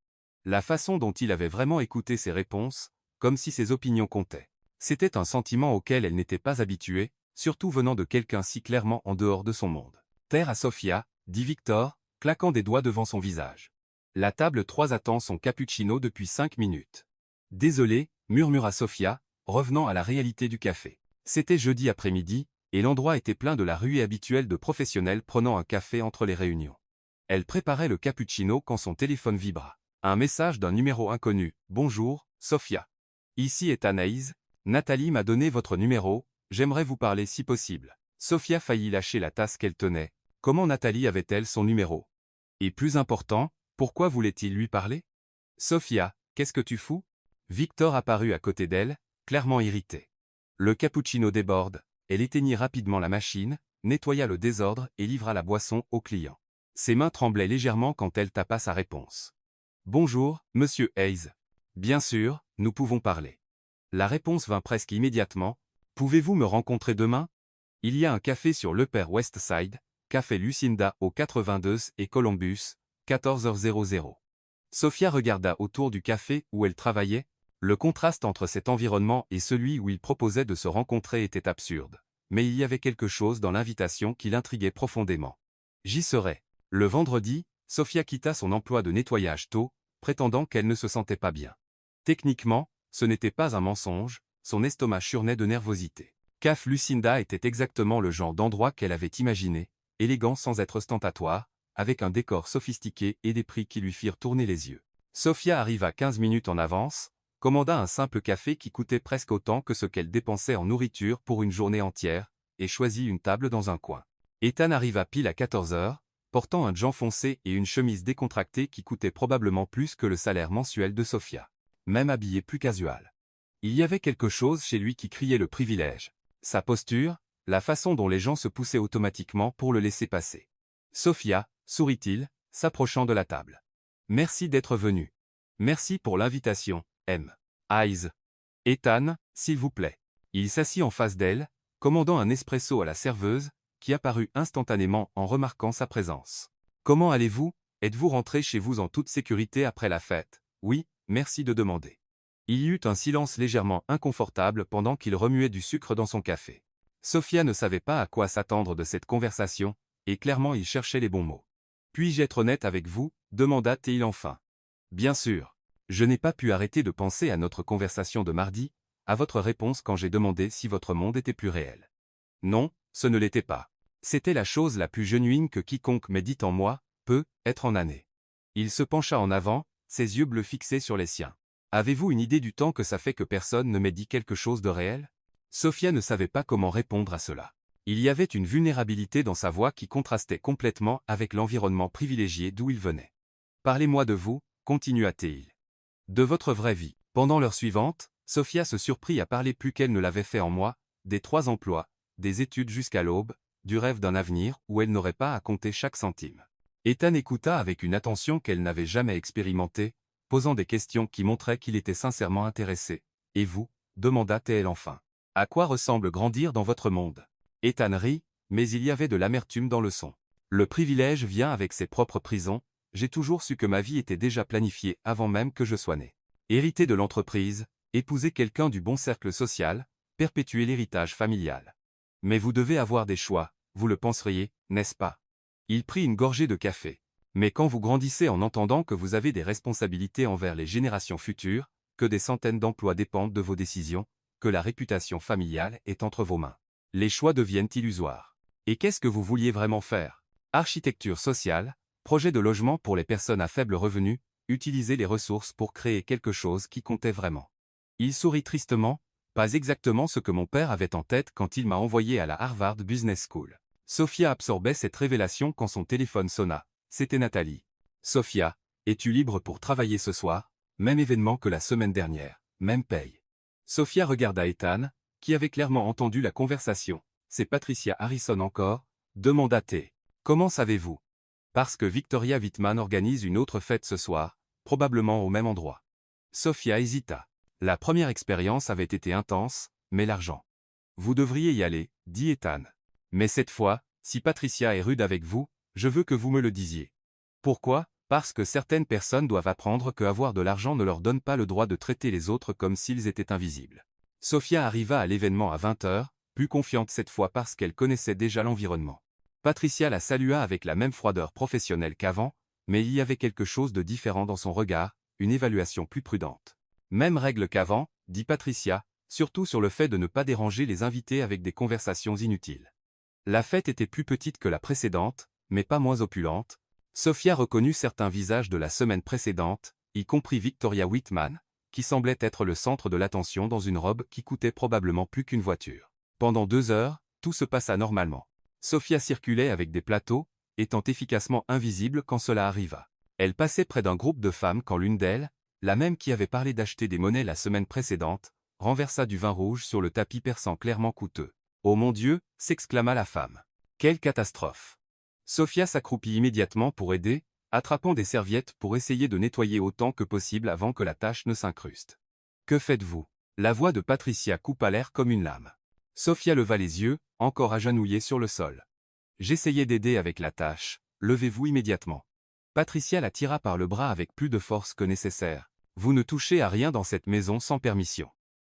La façon dont il avait vraiment écouté ses réponses, comme si ses opinions comptaient. C'était un sentiment auquel elle n'était pas habituée, surtout venant de quelqu'un si clairement en dehors de son monde. « Terre à Sofia », dit Victor, claquant des doigts devant son visage. La table 3 attend son cappuccino depuis 5 minutes. Désolé, murmura Sofia, revenant à la réalité du café. C'était jeudi après-midi, et l'endroit était plein de la ruée habituelle de professionnels prenant un café entre les réunions. Elle préparait le cappuccino quand son téléphone vibra. Un message d'un numéro inconnu. « Bonjour, Sofia. Ici est Anaïs. Nathalie m'a donné votre numéro, j'aimerais vous parler si possible. » Sofia faillit lâcher la tasse qu'elle tenait. Comment Nathalie avait-elle son numéro? Et plus important, pourquoi voulait-il lui parler? Sofia, qu'est-ce que tu fous? Victor apparut à côté d'elle, clairement irrité. Le cappuccino déborde, elle éteignit rapidement la machine, nettoya le désordre et livra la boisson au client. Ses mains tremblaient légèrement quand elle tapa sa réponse. « Bonjour, monsieur Hayes. Bien sûr, nous pouvons parler. » La réponse vint presque immédiatement. « Pouvez-vous me rencontrer demain? Il y a un café sur l'Upper West Side, Café Lucinda au 82 et Columbus, 14h00. » Sofia regarda autour du café où elle travaillait. Le contraste entre cet environnement et celui où il proposait de se rencontrer était absurde. Mais il y avait quelque chose dans l'invitation qui l'intriguait profondément. « J'y serai. » Le vendredi, Sofia quitta son emploi de nettoyage tôt, prétendant qu'elle ne se sentait pas bien. Techniquement, ce n'était pas un mensonge, son estomac churnait de nervosité. Café Lucinda était exactement le genre d'endroit qu'elle avait imaginé, élégant sans être ostentatoire, avec un décor sophistiqué et des prix qui lui firent tourner les yeux. Sofia arriva 15 minutes en avance, commanda un simple café qui coûtait presque autant que ce qu'elle dépensait en nourriture pour une journée entière, et choisit une table dans un coin. Ethan arriva pile à 14h, portant un jean foncé et une chemise décontractée qui coûtait probablement plus que le salaire mensuel de Sofia. Même habillé plus casual. Il y avait quelque chose chez lui qui criait le privilège. Sa posture, la façon dont les gens se poussaient automatiquement pour le laisser passer. Sofia, sourit-il, s'approchant de la table. Merci d'être venu. Merci pour l'invitation, M. Hayes. Ethan, s'il vous plaît. Il s'assit en face d'elle, commandant un espresso à la serveuse, qui apparut instantanément en remarquant sa présence. Comment allez-vous? Êtes-vous rentré chez vous en toute sécurité après la fête? Oui, merci de demander. Il y eut un silence légèrement inconfortable pendant qu'il remuait du sucre dans son café. Sofia ne savait pas à quoi s'attendre de cette conversation, et clairement il cherchait les bons mots. Puis-je être honnête avec vous? Demanda-t-il enfin. Bien sûr. Je n'ai pas pu arrêter de penser à notre conversation de mardi, à votre réponse quand j'ai demandé si votre monde était plus réel. Non, ce ne l'était pas. C'était la chose la plus genuine que quiconque m'ait dit en moi, peut être en année. Il se pencha en avant, ses yeux bleus fixés sur les siens. Avez-vous une idée du temps que ça fait que personne ne m'ait dit quelque chose de réel? Sofia ne savait pas comment répondre à cela. Il y avait une vulnérabilité dans sa voix qui contrastait complètement avec l'environnement privilégié d'où il venait. Parlez-moi de vous, continua-t-il. De votre vraie vie. Pendant l'heure suivante, Sofia se surprit à parler plus qu'elle ne l'avait fait en mois, des 3 emplois, des études jusqu'à l'aube, du rêve d'un avenir où elle n'aurait pas à compter chaque centime. Ethan écouta avec une attention qu'elle n'avait jamais expérimentée, posant des questions qui montraient qu'il était sincèrement intéressé. « Et vous ?» demanda-t-elle enfin. « À quoi ressemble grandir dans votre monde ?» Ethan rit, mais il y avait de l'amertume dans le son. « Le privilège vient avec ses propres prisons, j'ai toujours su que ma vie était déjà planifiée avant même que je sois né. Hériter de l'entreprise, épouser quelqu'un du bon cercle social, perpétuer l'héritage familial. Mais vous devez avoir des choix, vous le penseriez, n'est-ce pas ?» Il prit une gorgée de café. Mais quand vous grandissez en entendant que vous avez des responsabilités envers les générations futures, que des centaines d'emplois dépendent de vos décisions, que la réputation familiale est entre vos mains, les choix deviennent illusoires. Et qu'est-ce que vous vouliez vraiment faire? Architecture sociale, projet de logement pour les personnes à faible revenu, utiliser les ressources pour créer quelque chose qui comptait vraiment. Il sourit tristement, pas exactement ce que mon père avait en tête quand il m'a envoyé à la Harvard Business School. Sophia absorbait cette révélation quand son téléphone sonna. C'était Nathalie. Sophia, es-tu libre pour travailler ce soir? Même événement que la semaine dernière, même paye. Sophia regarda Ethan, qui avait clairement entendu la conversation. C'est Patricia Harrison encore? Demanda-t-elle. Comment savez-vous? Parce que Victoria Whitman organise une autre fête ce soir, probablement au même endroit. Sophia hésita. La première expérience avait été intense, mais l'argent. Vous devriez y aller, dit Ethan. Mais cette fois, si Patricia est rude avec vous, je veux que vous me le disiez. Pourquoi? Parce que certaines personnes doivent apprendre que avoir de l'argent ne leur donne pas le droit de traiter les autres comme s'ils étaient invisibles. Sophia arriva à l'événement à 20 h, plus confiante cette fois parce qu'elle connaissait déjà l'environnement. Patricia la salua avec la même froideur professionnelle qu'avant, mais il y avait quelque chose de différent dans son regard, une évaluation plus prudente. Même règle qu'avant, dit Patricia, surtout sur le fait de ne pas déranger les invités avec des conversations inutiles. La fête était plus petite que la précédente, mais pas moins opulente. Sophia reconnut certains visages de la semaine précédente, y compris Victoria Whitman, qui semblait être le centre de l'attention dans une robe qui coûtait probablement plus qu'une voiture. Pendant 2 heures, tout se passa normalement. Sophia circulait avec des plateaux, étant efficacement invisible quand cela arriva. Elle passait près d'un groupe de femmes quand l'une d'elles, la même qui avait parlé d'acheter des monnaies la semaine précédente, renversa du vin rouge sur le tapis perçant clairement coûteux. « Oh mon Dieu !» s'exclama la femme. « Quelle catastrophe !» Sophia s'accroupit immédiatement pour aider, attrapant des serviettes pour essayer de nettoyer autant que possible avant que la tâche ne s'incruste. « Que faites-vous » La voix de Patricia coupa l'air comme une lame. Sophia leva les yeux, encore agenouillée sur le sol. « J'essayais d'aider avec la tâche, levez-vous immédiatement. » Patricia la tira par le bras avec plus de force que nécessaire. « Vous ne touchez à rien dans cette maison sans permission. »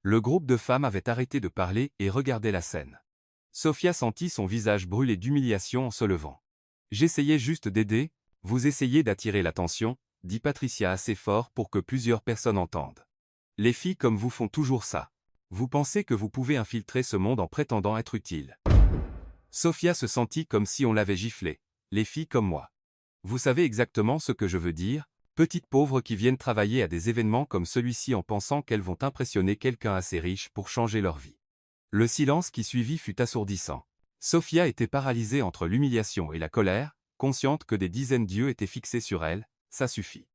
Le groupe de femmes avait arrêté de parler et regardait la scène. Sophia sentit son visage brûler d'humiliation en se levant. « J'essayais juste d'aider, vous essayez d'attirer l'attention, » dit Patricia assez fort pour que plusieurs personnes entendent. « Les filles comme vous font toujours ça. Vous pensez que vous pouvez infiltrer ce monde en prétendant être utile. » Sophia se sentit comme si on l'avait giflée. « Les filles comme moi. Vous savez exactement ce que je veux dire, petites pauvres qui viennent travailler à des événements comme celui-ci en pensant qu'elles vont impressionner quelqu'un assez riche pour changer leur vie. » Le silence qui suivit fut assourdissant. Sophia était paralysée entre l'humiliation et la colère, consciente que des dizaines d'yeux étaient fixés sur elle. Ça suffit.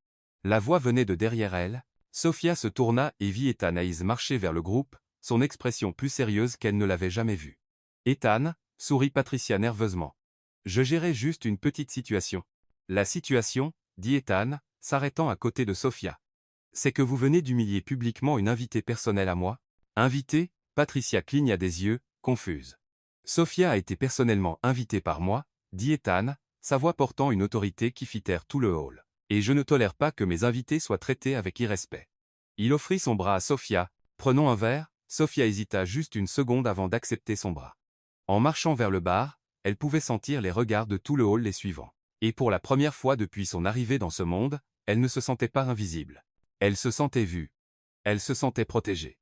La voix venait de derrière elle. Sophia se tourna et vit Ethan Hayes marcher vers le groupe, son expression plus sérieuse qu'elle ne l'avait jamais vue. « Ethan » sourit Patricia nerveusement. « Je gérais juste une petite situation. »« La situation » dit Ethan, s'arrêtant à côté de Sophia. « C'est que vous venez d'humilier publiquement une invitée personnelle à moi. » « Invitée » Patricia cligna des yeux, confuse. « Sophia a été personnellement invitée par moi, » dit Ethan, sa voix portant une autorité qui fit taire tout le hall. « Et je ne tolère pas que mes invités soient traités avec irrespect. » Il offrit son bras à Sophia. « Prenons un verre ?» Sophia hésita juste une seconde avant d'accepter son bras. En marchant vers le bar, elle pouvait sentir les regards de tout le hall les suivant. Et pour la première fois depuis son arrivée dans ce monde, elle ne se sentait pas invisible. Elle se sentait vue. Elle se sentait protégée.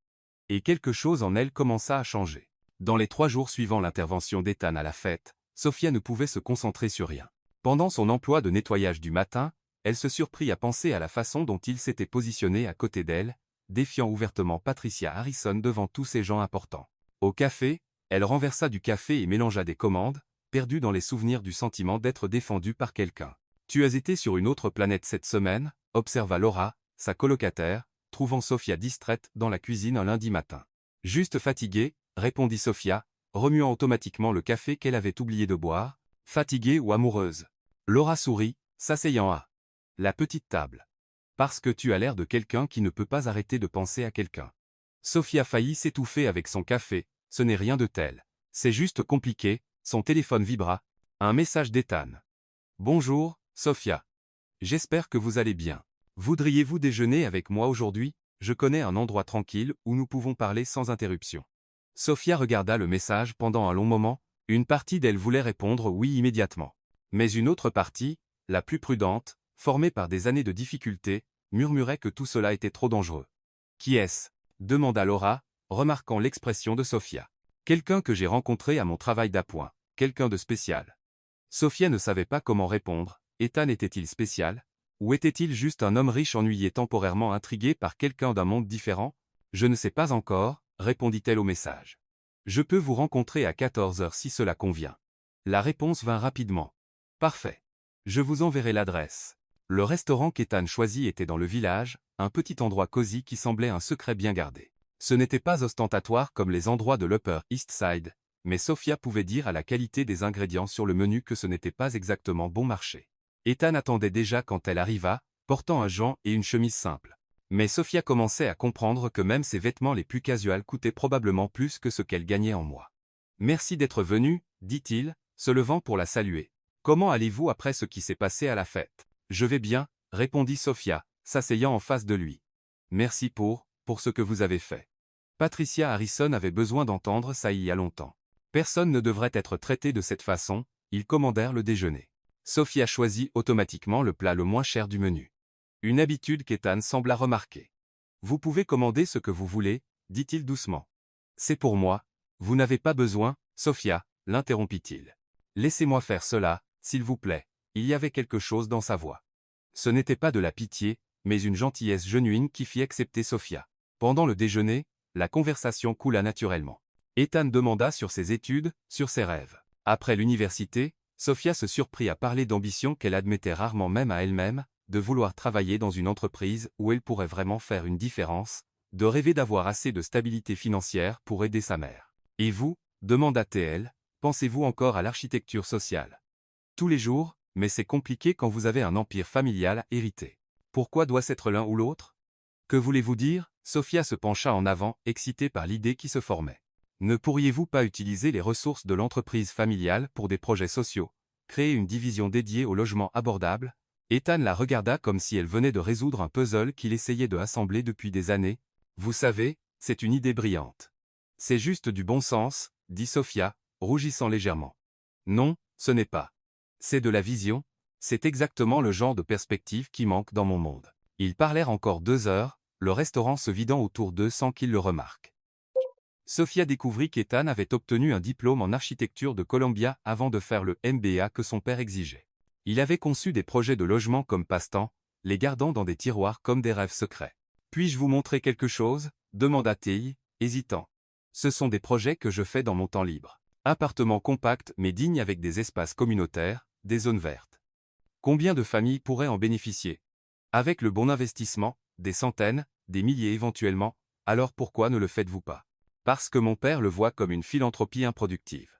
Et quelque chose en elle commença à changer. Dans les 3 jours suivant l'intervention d'Ethan à la fête, Sophia ne pouvait se concentrer sur rien. Pendant son emploi de nettoyage du matin, elle se surprit à penser à la façon dont il s'était positionné à côté d'elle, défiant ouvertement Patricia Harrison devant tous ces gens importants. Au café, elle renversa du café et mélangea des commandes, perdue dans les souvenirs du sentiment d'être défendue par quelqu'un. « Tu as été sur une autre planète cette semaine ?» observa Laura, sa colocataire, trouvant Sophia distraite dans la cuisine un lundi matin. « Juste fatiguée » répondit Sophia, remuant automatiquement le café qu'elle avait oublié de boire. « Fatiguée ou amoureuse ?» Laura sourit, s'asseyant à la petite table. « Parce que tu as l'air de quelqu'un qui ne peut pas arrêter de penser à quelqu'un. » Sophia faillit s'étouffer avec son café. « Ce n'est rien de tel. C'est juste compliqué. » Son téléphone vibra. Un message d'Ethan. « Bonjour, Sophia. J'espère que vous allez bien. Voudriez-vous déjeuner avec moi aujourd'hui? Je connais un endroit tranquille où nous pouvons parler sans interruption. » Sophia regarda le message pendant un long moment. Une partie d'elle voulait répondre oui immédiatement. Mais une autre partie, la plus prudente, formée par des années de difficultés, murmurait que tout cela était trop dangereux. « Qui est-ce » demanda Laura, remarquant l'expression de Sophia. « Quelqu'un que j'ai rencontré à mon travail d'appoint, quelqu'un de spécial. » Sophia ne savait pas comment répondre. Ethan était-il spécial? Ou était-il juste un homme riche ennuyé temporairement intrigué par quelqu'un d'un monde différent? Je ne sais pas encore, répondit-elle au message. Je peux vous rencontrer à 14 heures si cela convient. La réponse vint rapidement. Parfait. Je vous enverrai l'adresse. Le restaurant qu'Ethan choisit était dans le village, un petit endroit cosy qui semblait un secret bien gardé. Ce n'était pas ostentatoire comme les endroits de l'Upper East Side, mais Sophia pouvait dire à la qualité des ingrédients sur le menu que ce n'était pas exactement bon marché. Ethan attendait déjà quand elle arriva, portant un gant et une chemise simple. Mais Sophia commençait à comprendre que même ses vêtements les plus casuals coûtaient probablement plus que ce qu'elle gagnait en mois. « Merci d'être venu, dit-il, se levant pour la saluer. Comment allez-vous après ce qui s'est passé à la fête? Je vais bien, répondit Sophia, s'asseyant en face de lui. Merci pour ce que vous avez fait. Patricia Harrison avait besoin d'entendre ça il y a longtemps. Personne ne devrait être traité de cette façon, ils commandèrent le déjeuner. Sophia choisit automatiquement le plat le moins cher du menu. Une habitude qu'Ethan sembla remarquer. Vous pouvez commander ce que vous voulez, dit-il doucement. C'est pour moi. Vous n'avez pas besoin, Sophia, l'interrompit-il. Laissez-moi faire cela, s'il vous plaît. Il y avait quelque chose dans sa voix. Ce n'était pas de la pitié, mais une gentillesse genuine qui fit accepter Sophia. Pendant le déjeuner, la conversation coula naturellement. Ethan demanda sur ses études, sur ses rêves. Après l'université, Sophia se surprit à parler d'ambition qu'elle admettait rarement même à elle-même, de vouloir travailler dans une entreprise où elle pourrait vraiment faire une différence, de rêver d'avoir assez de stabilité financière pour aider sa mère. Et vous, demanda-t-elle, pensez-vous encore à l'architecture sociale? Tous les jours, mais c'est compliqué quand vous avez un empire familial à hériter. Pourquoi doit-ce être l'un ou l'autre? Que voulez-vous dire? Sophia se pencha en avant, excitée par l'idée qui se formait. Ne pourriez-vous pas utiliser les ressources de l'entreprise familiale pour des projets sociaux, créer une division dédiée au logement abordable? Ethan la regarda comme si elle venait de résoudre un puzzle qu'il essayait de assembler depuis des années. Vous savez, c'est une idée brillante. C'est juste du bon sens, dit Sophia, rougissant légèrement. Non, ce n'est pas. C'est de la vision, c'est exactement le genre de perspective qui manque dans mon monde. Ils parlèrent encore 2 heures, le restaurant se vidant autour d'eux sans qu'ils le remarquent. Sophia découvrit qu'Ethan avait obtenu un diplôme en architecture de Columbia avant de faire le MBA que son père exigeait. Il avait conçu des projets de logement comme passe-temps, les gardant dans des tiroirs comme des rêves secrets. « Puis-je vous montrer quelque chose ?» demanda-t-il, hésitant. « Ce sont des projets que je fais dans mon temps libre. Appartements compacts mais dignes avec des espaces communautaires, des zones vertes. Combien de familles pourraient en bénéficier? Avec le bon investissement, des centaines, des milliers éventuellement, alors pourquoi ne le faites-vous pas? Parce que mon père le voit comme une philanthropie improductive.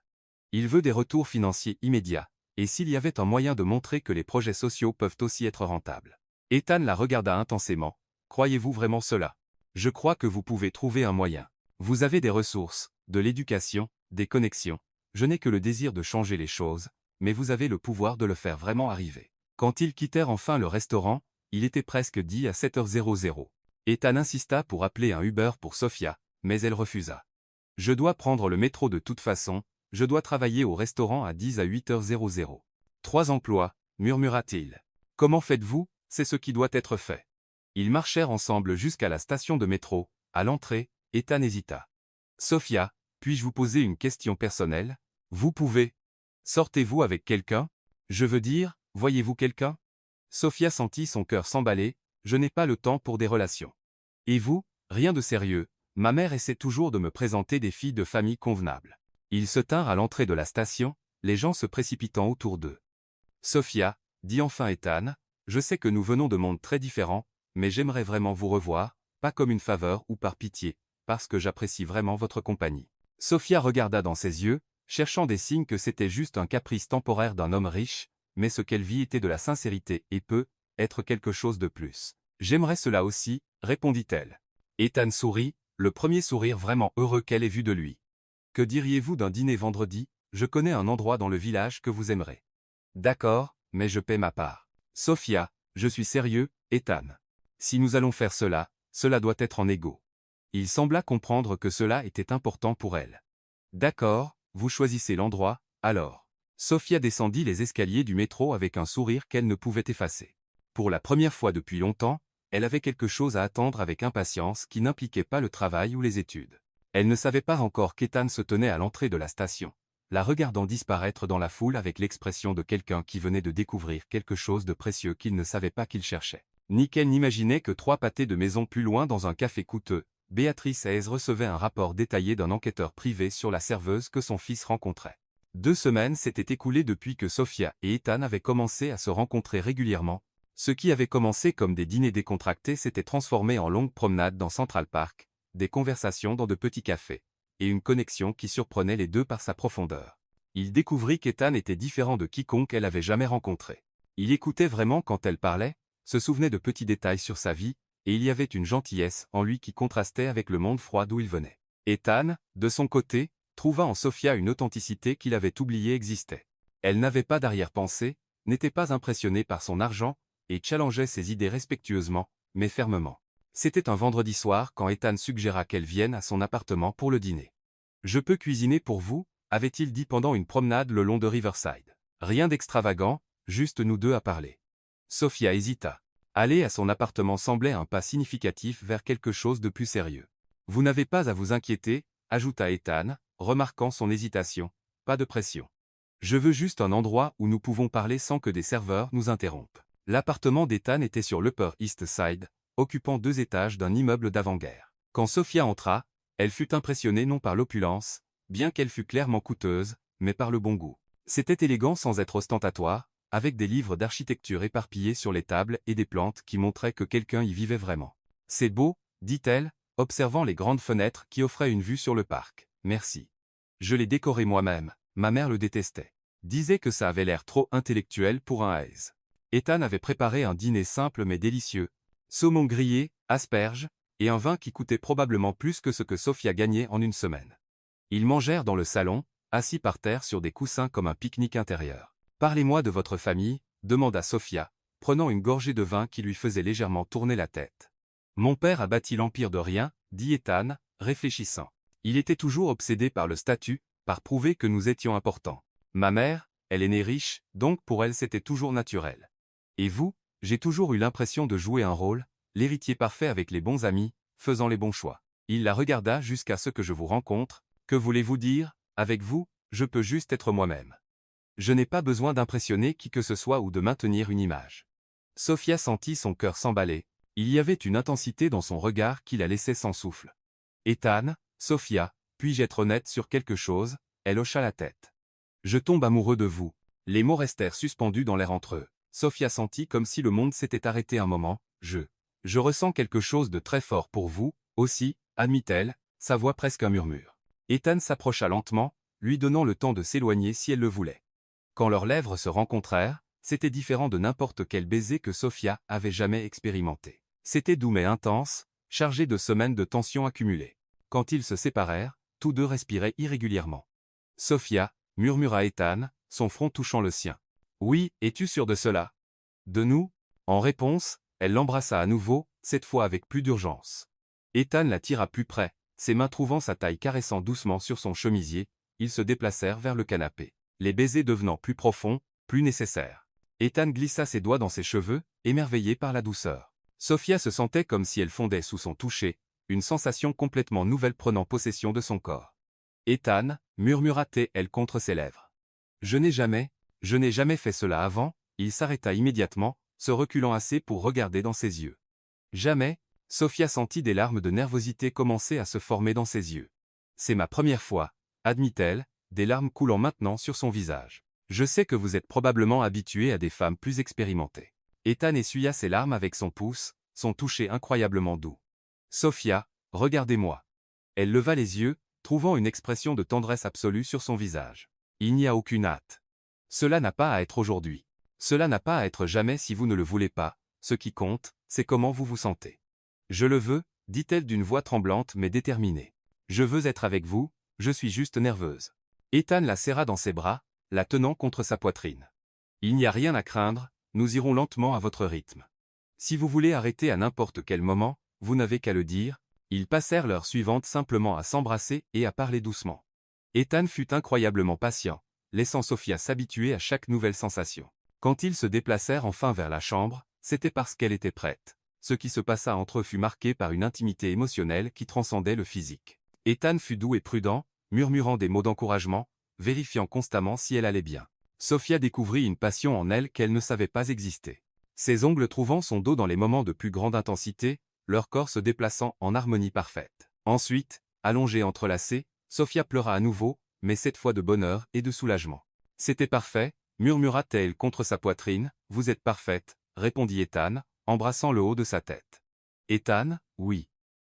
Il veut des retours financiers immédiats, et s'il y avait un moyen de montrer que les projets sociaux peuvent aussi être rentables. Ethan la regarda intensément. Croyez-vous vraiment cela? Je crois que vous pouvez trouver un moyen. Vous avez des ressources, de l'éducation, des connexions. Je n'ai que le désir de changer les choses, mais vous avez le pouvoir de le faire vraiment arriver. Quand ils quittèrent enfin le restaurant, il était presque dit à 7h00. Ethan insista pour appeler un Uber pour Sophia, mais elle refusa. Je dois prendre le métro de toute façon, je dois travailler au restaurant à 10 à 8h00. 3 emplois, murmura-t-il. Comment faites-vous? C'est ce qui doit être fait. Ils marchèrent ensemble jusqu'à la station de métro. À l'entrée, Ethan hésita. Sophia, puis-je vous poser une question personnelle? Vous pouvez. Sortez-vous avec quelqu'un? Je veux dire, voyez-vous quelqu'un? Sophia sentit son cœur s'emballer. Je n'ai pas le temps pour des relations. Et vous? Rien de sérieux. Ma mère essaie toujours de me présenter des filles de famille convenables. Ils se tinrent à l'entrée de la station, les gens se précipitant autour d'eux. Sophia, dit enfin Ethan, je sais que nous venons de mondes très différents, mais j'aimerais vraiment vous revoir, pas comme une faveur ou par pitié, parce que j'apprécie vraiment votre compagnie. Sophia regarda dans ses yeux, cherchant des signes que c'était juste un caprice temporaire d'un homme riche, mais ce qu'elle vit était de la sincérité et peut être quelque chose de plus. J'aimerais cela aussi, répondit-elle. Ethan sourit, le premier sourire vraiment heureux qu'elle ait vu de lui. Que diriez-vous d'un dîner vendredi? Je connais un endroit dans le village que vous aimerez. D'accord, mais je paie ma part. Sophia, je suis sérieux, Ethan. Si nous allons faire cela, cela doit être en égo. Il sembla comprendre que cela était important pour elle. D'accord, vous choisissez l'endroit, alors. Sophia descendit les escaliers du métro avec un sourire qu'elle ne pouvait effacer. Pour la première fois depuis longtemps, elle avait quelque chose à attendre avec impatience qui n'impliquait pas le travail ou les études. Elle ne savait pas encore qu'Ethan se tenait à l'entrée de la station, la regardant disparaître dans la foule avec l'expression de quelqu'un qui venait de découvrir quelque chose de précieux qu'il ne savait pas qu'il cherchait. Ni qu'elle n'imaginait que 3 pâtés de maison plus loin dans un café coûteux, Béatrice Hayes recevait un rapport détaillé d'un enquêteur privé sur la serveuse que son fils rencontrait. 2 semaines s'étaient écoulées depuis que Sophia et Ethan avaient commencé à se rencontrer régulièrement. Ce qui avait commencé comme des dîners décontractés s'était transformé en longues promenades dans Central Park, des conversations dans de petits cafés, et une connexion qui surprenait les deux par sa profondeur. Il découvrit qu'Ethan était différent de quiconque elle avait jamais rencontré. Il écoutait vraiment quand elle parlait, se souvenait de petits détails sur sa vie, et il y avait une gentillesse en lui qui contrastait avec le monde froid d'où il venait. Ethan, de son côté, trouva en Sophia une authenticité qu'il avait oubliée existait. Elle n'avait pas d'arrière-pensée, n'était pas impressionnée par son argent, et challengeait ses idées respectueusement, mais fermement. C'était un vendredi soir quand Ethan suggéra qu'elle vienne à son appartement pour le dîner. « Je peux cuisiner pour vous » avait-il dit pendant une promenade le long de Riverside. Rien d'extravagant, juste nous deux à parler. Sophia hésita. Aller à son appartement semblait un pas significatif vers quelque chose de plus sérieux. « Vous n'avez pas à vous inquiéter » ajouta Ethan, remarquant son hésitation. « Pas de pression. Je veux juste un endroit où nous pouvons parler sans que des serveurs nous interrompent. » L'appartement d'Ethan était sur l'Upper East Side, occupant 2 étages d'un immeuble d'avant-guerre. Quand Sophia entra, elle fut impressionnée non par l'opulence, bien qu'elle fût clairement coûteuse, mais par le bon goût. C'était élégant sans être ostentatoire, avec des livres d'architecture éparpillés sur les tables et des plantes qui montraient que quelqu'un y vivait vraiment. « C'est beau », dit-elle, observant les grandes fenêtres qui offraient une vue sur le parc. « Merci. Je l'ai décoré moi-même, ma mère le détestait. Disait que ça avait l'air trop intellectuel pour un Hayes. » Ethan avait préparé un dîner simple mais délicieux, saumon grillé, asperges, et un vin qui coûtait probablement plus que ce que Sophia gagnait en une semaine. Ils mangèrent dans le salon, assis par terre sur des coussins comme un pique-nique intérieur. « Parlez-moi de votre famille » demanda Sophia, prenant une gorgée de vin qui lui faisait légèrement tourner la tête. « Mon père a bâti l'empire de rien » dit Ethan, réfléchissant. Il était toujours obsédé par le statut, par prouver que nous étions importants. Ma mère, elle est née riche, donc pour elle c'était toujours naturel. Et vous, j'ai toujours eu l'impression de jouer un rôle, l'héritier parfait avec les bons amis, faisant les bons choix. Il la regarda jusqu'à ce que je vous rencontre. Que voulez-vous dire? Avec vous, je peux juste être moi-même. Je n'ai pas besoin d'impressionner qui que ce soit ou de maintenir une image. Sophia sentit son cœur s'emballer. Il y avait une intensité dans son regard qui la laissait sans souffle. Ethan, Sophia, puis-je être honnête sur quelque chose? Elle hocha la tête. Je tombe amoureux de vous. Les mots restèrent suspendus dans l'air entre eux. Sophia sentit comme si le monde s'était arrêté un moment. Je ressens quelque chose de très fort pour vous, aussi, admit-elle, sa voix presque un murmure. Ethan s'approcha lentement, lui donnant le temps de s'éloigner si elle le voulait. Quand leurs lèvres se rencontrèrent, c'était différent de n'importe quel baiser que Sophia avait jamais expérimenté. C'était doux mais intense, chargé de semaines de tension accumulée. Quand ils se séparèrent, tous deux respiraient irrégulièrement. Sophia, murmura Ethan, son front touchant le sien. Oui, es-tu sûr de cela? De nous? En réponse, elle l'embrassa à nouveau, cette fois avec plus d'urgence. Ethan la tira plus près, ses mains trouvant sa taille caressant doucement sur son chemisier, ils se déplacèrent vers le canapé. Les baisers devenant plus profonds, plus nécessaires. Ethan glissa ses doigts dans ses cheveux, émerveillé par la douceur. Sophia se sentait comme si elle fondait sous son toucher, une sensation complètement nouvelle prenant possession de son corps. Ethan, murmura-t-elle contre ses lèvres. Je n'ai jamais fait cela avant. Il s'arrêta immédiatement, se reculant assez pour regarder dans ses yeux. Jamais, Sophia sentit des larmes de nervosité commencer à se former dans ses yeux. C'est ma première fois, admit-elle, des larmes coulant maintenant sur son visage. Je sais que vous êtes probablement habitué à des femmes plus expérimentées. Ethan essuya ses larmes avec son pouce, son toucher incroyablement doux. Sophia, regardez-moi. Elle leva les yeux, trouvant une expression de tendresse absolue sur son visage. Il n'y a aucune hâte. Cela n'a pas à être aujourd'hui. Cela n'a pas à être jamais si vous ne le voulez pas. Ce qui compte, c'est comment vous vous sentez. Je le veux, dit-elle d'une voix tremblante mais déterminée. Je veux être avec vous, je suis juste nerveuse. Ethan la serra dans ses bras, la tenant contre sa poitrine. Il n'y a rien à craindre, nous irons lentement à votre rythme. Si vous voulez arrêter à n'importe quel moment, vous n'avez qu'à le dire. Ils passèrent l'heure suivante simplement à s'embrasser et à parler doucement. Ethan fut incroyablement patient. laissant Sophia s'habituer à chaque nouvelle sensation. Quand ils se déplacèrent enfin vers la chambre, c'était parce qu'elle était prête. Ce qui se passa entre eux fut marqué par une intimité émotionnelle qui transcendait le physique. Ethan fut doux et prudent, murmurant des mots d'encouragement, vérifiant constamment si elle allait bien. Sophia découvrit une passion en elle qu'elle ne savait pas exister. Ses ongles trouvant son dos dans les moments de plus grande intensité, leur corps se déplaçant en harmonie parfaite. Ensuite, allongée entrelacée, Sophia pleura à nouveau, mais cette fois de bonheur et de soulagement. « C'était parfait », murmura-t-elle contre sa poitrine. « Vous êtes parfaite », répondit Ethan, embrassant le haut de sa tête. Ethan, oui.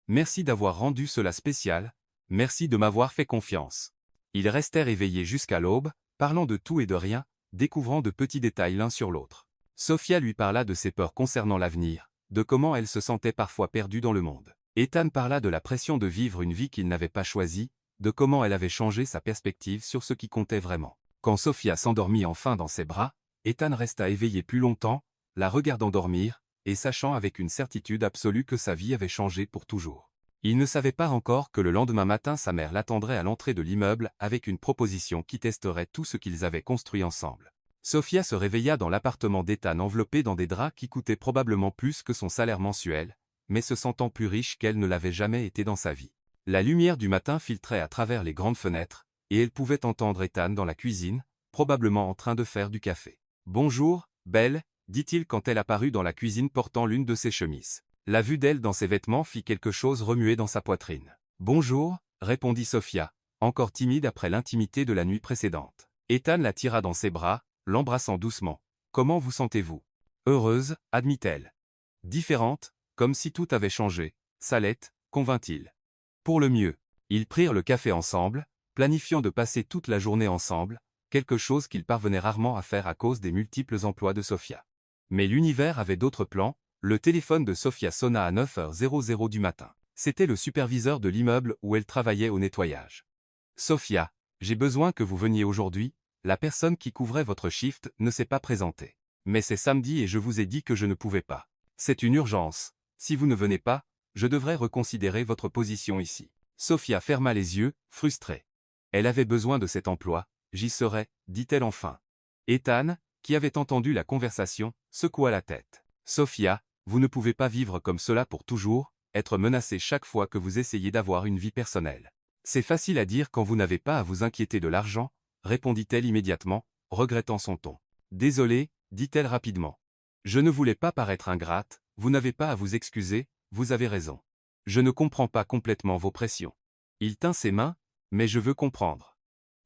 Merci d'avoir rendu cela spécial, merci de m'avoir fait confiance. Ils restèrent éveillés jusqu'à l'aube, parlant de tout et de rien, découvrant de petits détails l'un sur l'autre. Sophia lui parla de ses peurs concernant l'avenir, de comment elle se sentait parfois perdue dans le monde. Ethan parla de la pression de vivre une vie qu'il n'avait pas choisie, de comment elle avait changé sa perspective sur ce qui comptait vraiment. Quand Sophia s'endormit enfin dans ses bras, Ethan resta éveillé plus longtemps, la regardant dormir, et sachant avec une certitude absolue que sa vie avait changé pour toujours. Il ne savait pas encore que le lendemain matin sa mère l'attendrait à l'entrée de l'immeuble avec une proposition qui testerait tout ce qu'ils avaient construit ensemble. Sophia se réveilla dans l'appartement d'Ethan enveloppé dans des draps qui coûtaient probablement plus que son salaire mensuel, mais se sentant plus riche qu'elle ne l'avait jamais été dans sa vie. La lumière du matin filtrait à travers les grandes fenêtres, et elle pouvait entendre Ethan dans la cuisine, probablement en train de faire du café. « Bonjour, Belle », dit-il quand elle apparut dans la cuisine portant l'une de ses chemises. La vue d'elle dans ses vêtements fit quelque chose remuer dans sa poitrine. « Bonjour », répondit Sophia, encore timide après l'intimité de la nuit précédente. Ethan la tira dans ses bras, l'embrassant doucement. « Comment vous sentez-vous »« Heureuse », admit-elle. « Différente, comme si tout avait changé. »« Salette », convint-il. « Pour le mieux. » Ils prirent le café ensemble, planifiant de passer toute la journée ensemble, quelque chose qu'ils parvenaient rarement à faire à cause des multiples emplois de Sophia. Mais l'univers avait d'autres plans. Le téléphone de Sophia sonna à 9h00 du matin. C'était le superviseur de l'immeuble où elle travaillait au nettoyage. « Sophia, j'ai besoin que vous veniez aujourd'hui, la personne qui couvrait votre shift ne s'est pas présentée. Mais c'est samedi et je vous ai dit que je ne pouvais pas. C'est une urgence, si vous ne venez pas, je devrais reconsidérer votre position ici. » Sophia ferma les yeux, frustrée. Elle avait besoin de cet emploi, j'y serai, dit-elle enfin. Ethan, qui avait entendu la conversation, secoua la tête. « Sophia, vous ne pouvez pas vivre comme cela pour toujours, être menacée chaque fois que vous essayez d'avoir une vie personnelle. C'est facile à dire quand vous n'avez pas à vous inquiéter de l'argent, répondit-elle immédiatement, regrettant son ton. Désolée, dit-elle rapidement. Je ne voulais pas paraître ingrate, vous n'avez pas à vous excuser, vous avez raison. Je ne comprends pas complètement vos pressions. Il tint ses mains, mais je veux comprendre.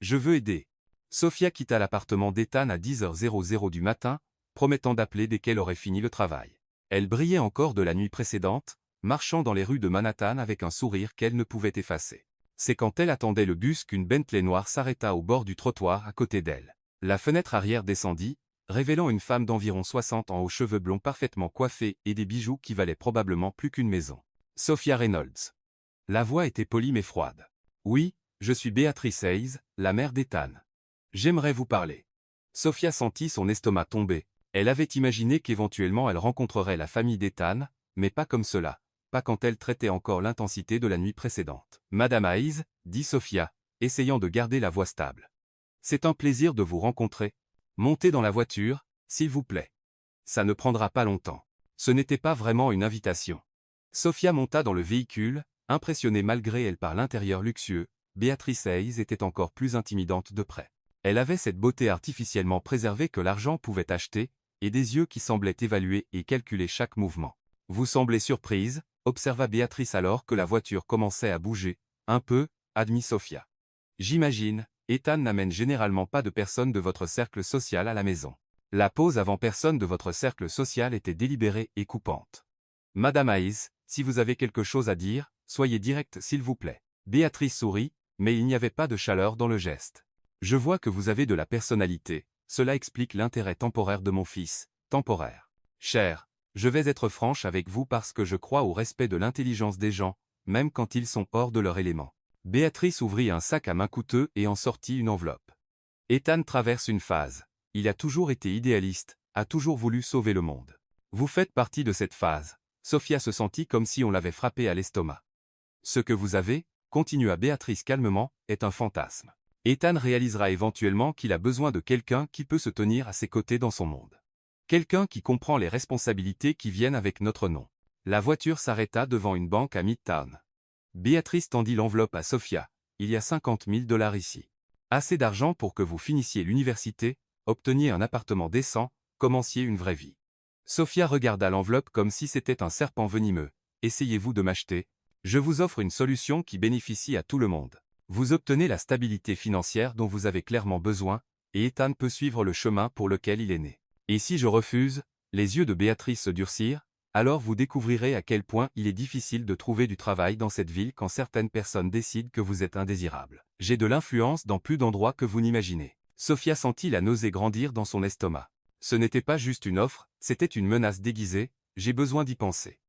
Je veux aider. Sophia quitta l'appartement d'Ethan à 10h00 du matin, promettant d'appeler dès qu'elle aurait fini le travail. Elle brillait encore de la nuit précédente, marchant dans les rues de Manhattan avec un sourire qu'elle ne pouvait effacer. C'est quand elle attendait le bus qu'une Bentley noire s'arrêta au bord du trottoir à côté d'elle. La fenêtre arrière descendit, révélant une femme d'environ 60 ans aux cheveux blonds parfaitement coiffés et des bijoux qui valaient probablement plus qu'une maison. Sophia Reynolds. La voix était polie mais froide. Oui, je suis Béatrice Hayes, la mère d'Ethan. J'aimerais vous parler. Sophia sentit son estomac tomber. Elle avait imaginé qu'éventuellement elle rencontrerait la famille d'Ethan, mais pas comme cela, pas quand elle traitait encore l'intensité de la nuit précédente. « Madame Hayes, dit Sophia, essayant de garder la voix stable. C'est un plaisir de vous rencontrer. Montez dans la voiture, s'il vous plaît. Ça ne prendra pas longtemps. » Ce n'était pas vraiment une invitation. Sophia monta dans le véhicule, impressionnée malgré elle par l'intérieur luxueux. Béatrice Hayes était encore plus intimidante de près. Elle avait cette beauté artificiellement préservée que l'argent pouvait acheter, et des yeux qui semblaient évaluer et calculer chaque mouvement. « Vous semblez surprise », observa Béatrice alors que la voiture commençait à bouger. « Un peu », admit Sophia. « J'imagine, Ethan n'amène généralement pas de personnes de votre cercle social à la maison. » La pause avant personne de votre cercle social était délibérée et coupante. « Madame Hayes, si vous avez quelque chose à dire, soyez directe s'il vous plaît. » Béatrice sourit, mais il n'y avait pas de chaleur dans le geste. « Je vois que vous avez de la personnalité, cela explique l'intérêt temporaire de mon fils, temporaire. Cher, je vais être franche avec vous parce que je crois au respect de l'intelligence des gens, même quand ils sont hors de leur élément. » Béatrice ouvrit un sac à main coûteux et en sortit une enveloppe. Ethan traverse une phase. Il a toujours été idéaliste, a toujours voulu sauver le monde. Vous faites partie de cette phase. Sophia se sentit comme si on l'avait frappée à l'estomac. Ce que vous avez, continua Béatrice calmement, est un fantasme. Ethan réalisera éventuellement qu'il a besoin de quelqu'un qui peut se tenir à ses côtés dans son monde. Quelqu'un qui comprend les responsabilités qui viennent avec notre nom. La voiture s'arrêta devant une banque à Midtown. Béatrice tendit l'enveloppe à Sophia. Il y a 50 000 $ ici. Assez d'argent pour que vous finissiez l'université, obteniez un appartement décent, commenciez une vraie vie. Sophia regarda l'enveloppe comme si c'était un serpent venimeux. Essayez-vous de m'acheter? Je vous offre une solution qui bénéficie à tout le monde. Vous obtenez la stabilité financière dont vous avez clairement besoin, et Ethan peut suivre le chemin pour lequel il est né. Et si je refuse? Les yeux de Béatrice se durcirent. Alors vous découvrirez à quel point il est difficile de trouver du travail dans cette ville quand certaines personnes décident que vous êtes indésirable. J'ai de l'influence dans plus d'endroits que vous n'imaginez. Sophia sentit la nausée grandir dans son estomac. Ce n'était pas juste une offre, c'était une menace déguisée, j'ai besoin d'y penser.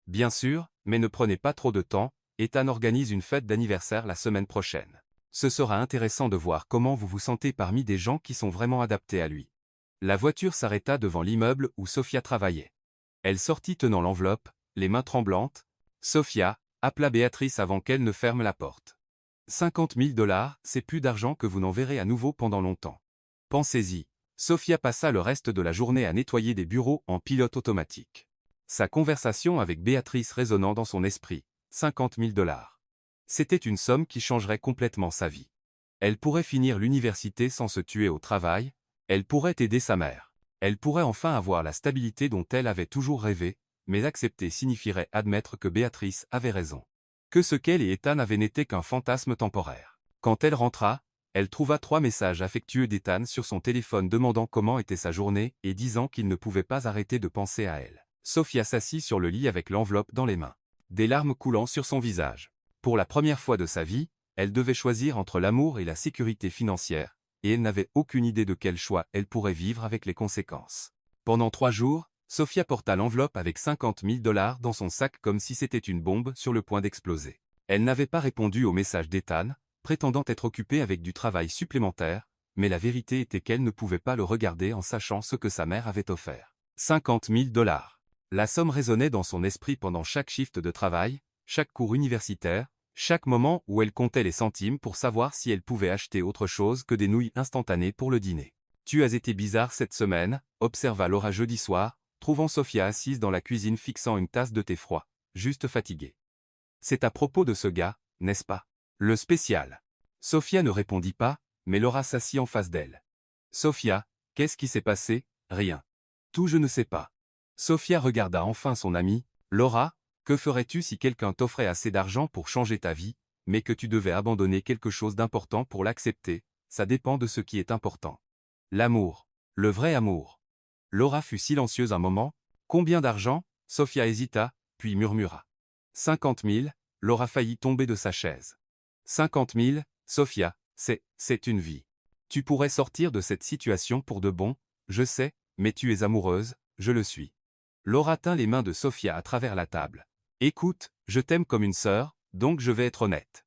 Bien sûr, mais ne prenez pas trop de temps, Ethan organise une fête d'anniversaire la semaine prochaine. Ce sera intéressant de voir comment vous vous sentez parmi des gens qui sont vraiment adaptés à lui. La voiture s'arrêta devant l'immeuble où Sophia travaillait. Elle sortit tenant l'enveloppe, les mains tremblantes. Sophia appela Béatrice avant qu'elle ne ferme la porte. 50 000 $, c'est plus d'argent que vous n'en verrez à nouveau pendant longtemps. Pensez-y. Sophia passa le reste de la journée à nettoyer des bureaux en pilote automatique. Sa conversation avec Béatrice résonnant dans son esprit. 50 000 $. C'était une somme qui changerait complètement sa vie. Elle pourrait finir l'université sans se tuer au travail. Elle pourrait aider sa mère. Elle pourrait enfin avoir la stabilité dont elle avait toujours rêvé, mais accepter signifierait admettre que Béatrice avait raison. Que ce qu'elle et Ethan avaient n'était qu'un fantasme temporaire. Quand elle rentra, elle trouva 3 messages affectueux d'Ethan sur son téléphone demandant comment était sa journée et disant qu'il ne pouvait pas arrêter de penser à elle. Sophia s'assit sur le lit avec l'enveloppe dans les mains. Des larmes coulant sur son visage. Pour la première fois de sa vie, elle devait choisir entre l'amour et la sécurité financière, et elle n'avait aucune idée de quel choix elle pourrait vivre avec les conséquences. Pendant 3 jours, Sophia porta l'enveloppe avec 50 000 $ dans son sac comme si c'était une bombe sur le point d'exploser. Elle n'avait pas répondu au message d'Ethan, prétendant être occupée avec du travail supplémentaire, mais la vérité était qu'elle ne pouvait pas le regarder en sachant ce que sa mère avait offert. 50 000 $. La somme résonnait dans son esprit pendant chaque shift de travail, chaque cours universitaire, chaque moment où elle comptait les centimes pour savoir si elle pouvait acheter autre chose que des nouilles instantanées pour le dîner. « Tu as été bizarre cette semaine », observa Laura jeudi soir, trouvant Sophia assise dans la cuisine fixant une tasse de thé froid, juste fatiguée. « C'est à propos de ce gars, n'est-ce pas? Le spécial. » Sophia ne répondit pas, mais Laura s'assit en face d'elle. « Sophia, qu'est-ce qui s'est passé? » « Rien. »« Tout je ne sais pas. » Sophia regarda enfin son amie. « Laura, que ferais-tu si quelqu'un t'offrait assez d'argent pour changer ta vie, mais que tu devais abandonner quelque chose d'important pour l'accepter? Ça dépend de ce qui est important. L'amour. Le vrai amour. » Laura fut silencieuse un moment. « Combien d'argent ?» Sophia hésita, puis murmura. 50 000, Laura faillit tomber de sa chaise. 50 000, Sophia, c'est une vie. Tu pourrais sortir de cette situation pour de bon, je sais, mais tu es amoureuse, je le suis. Laura tint les mains de Sophia à travers la table. Écoute, je t'aime comme une sœur, donc je vais être honnête.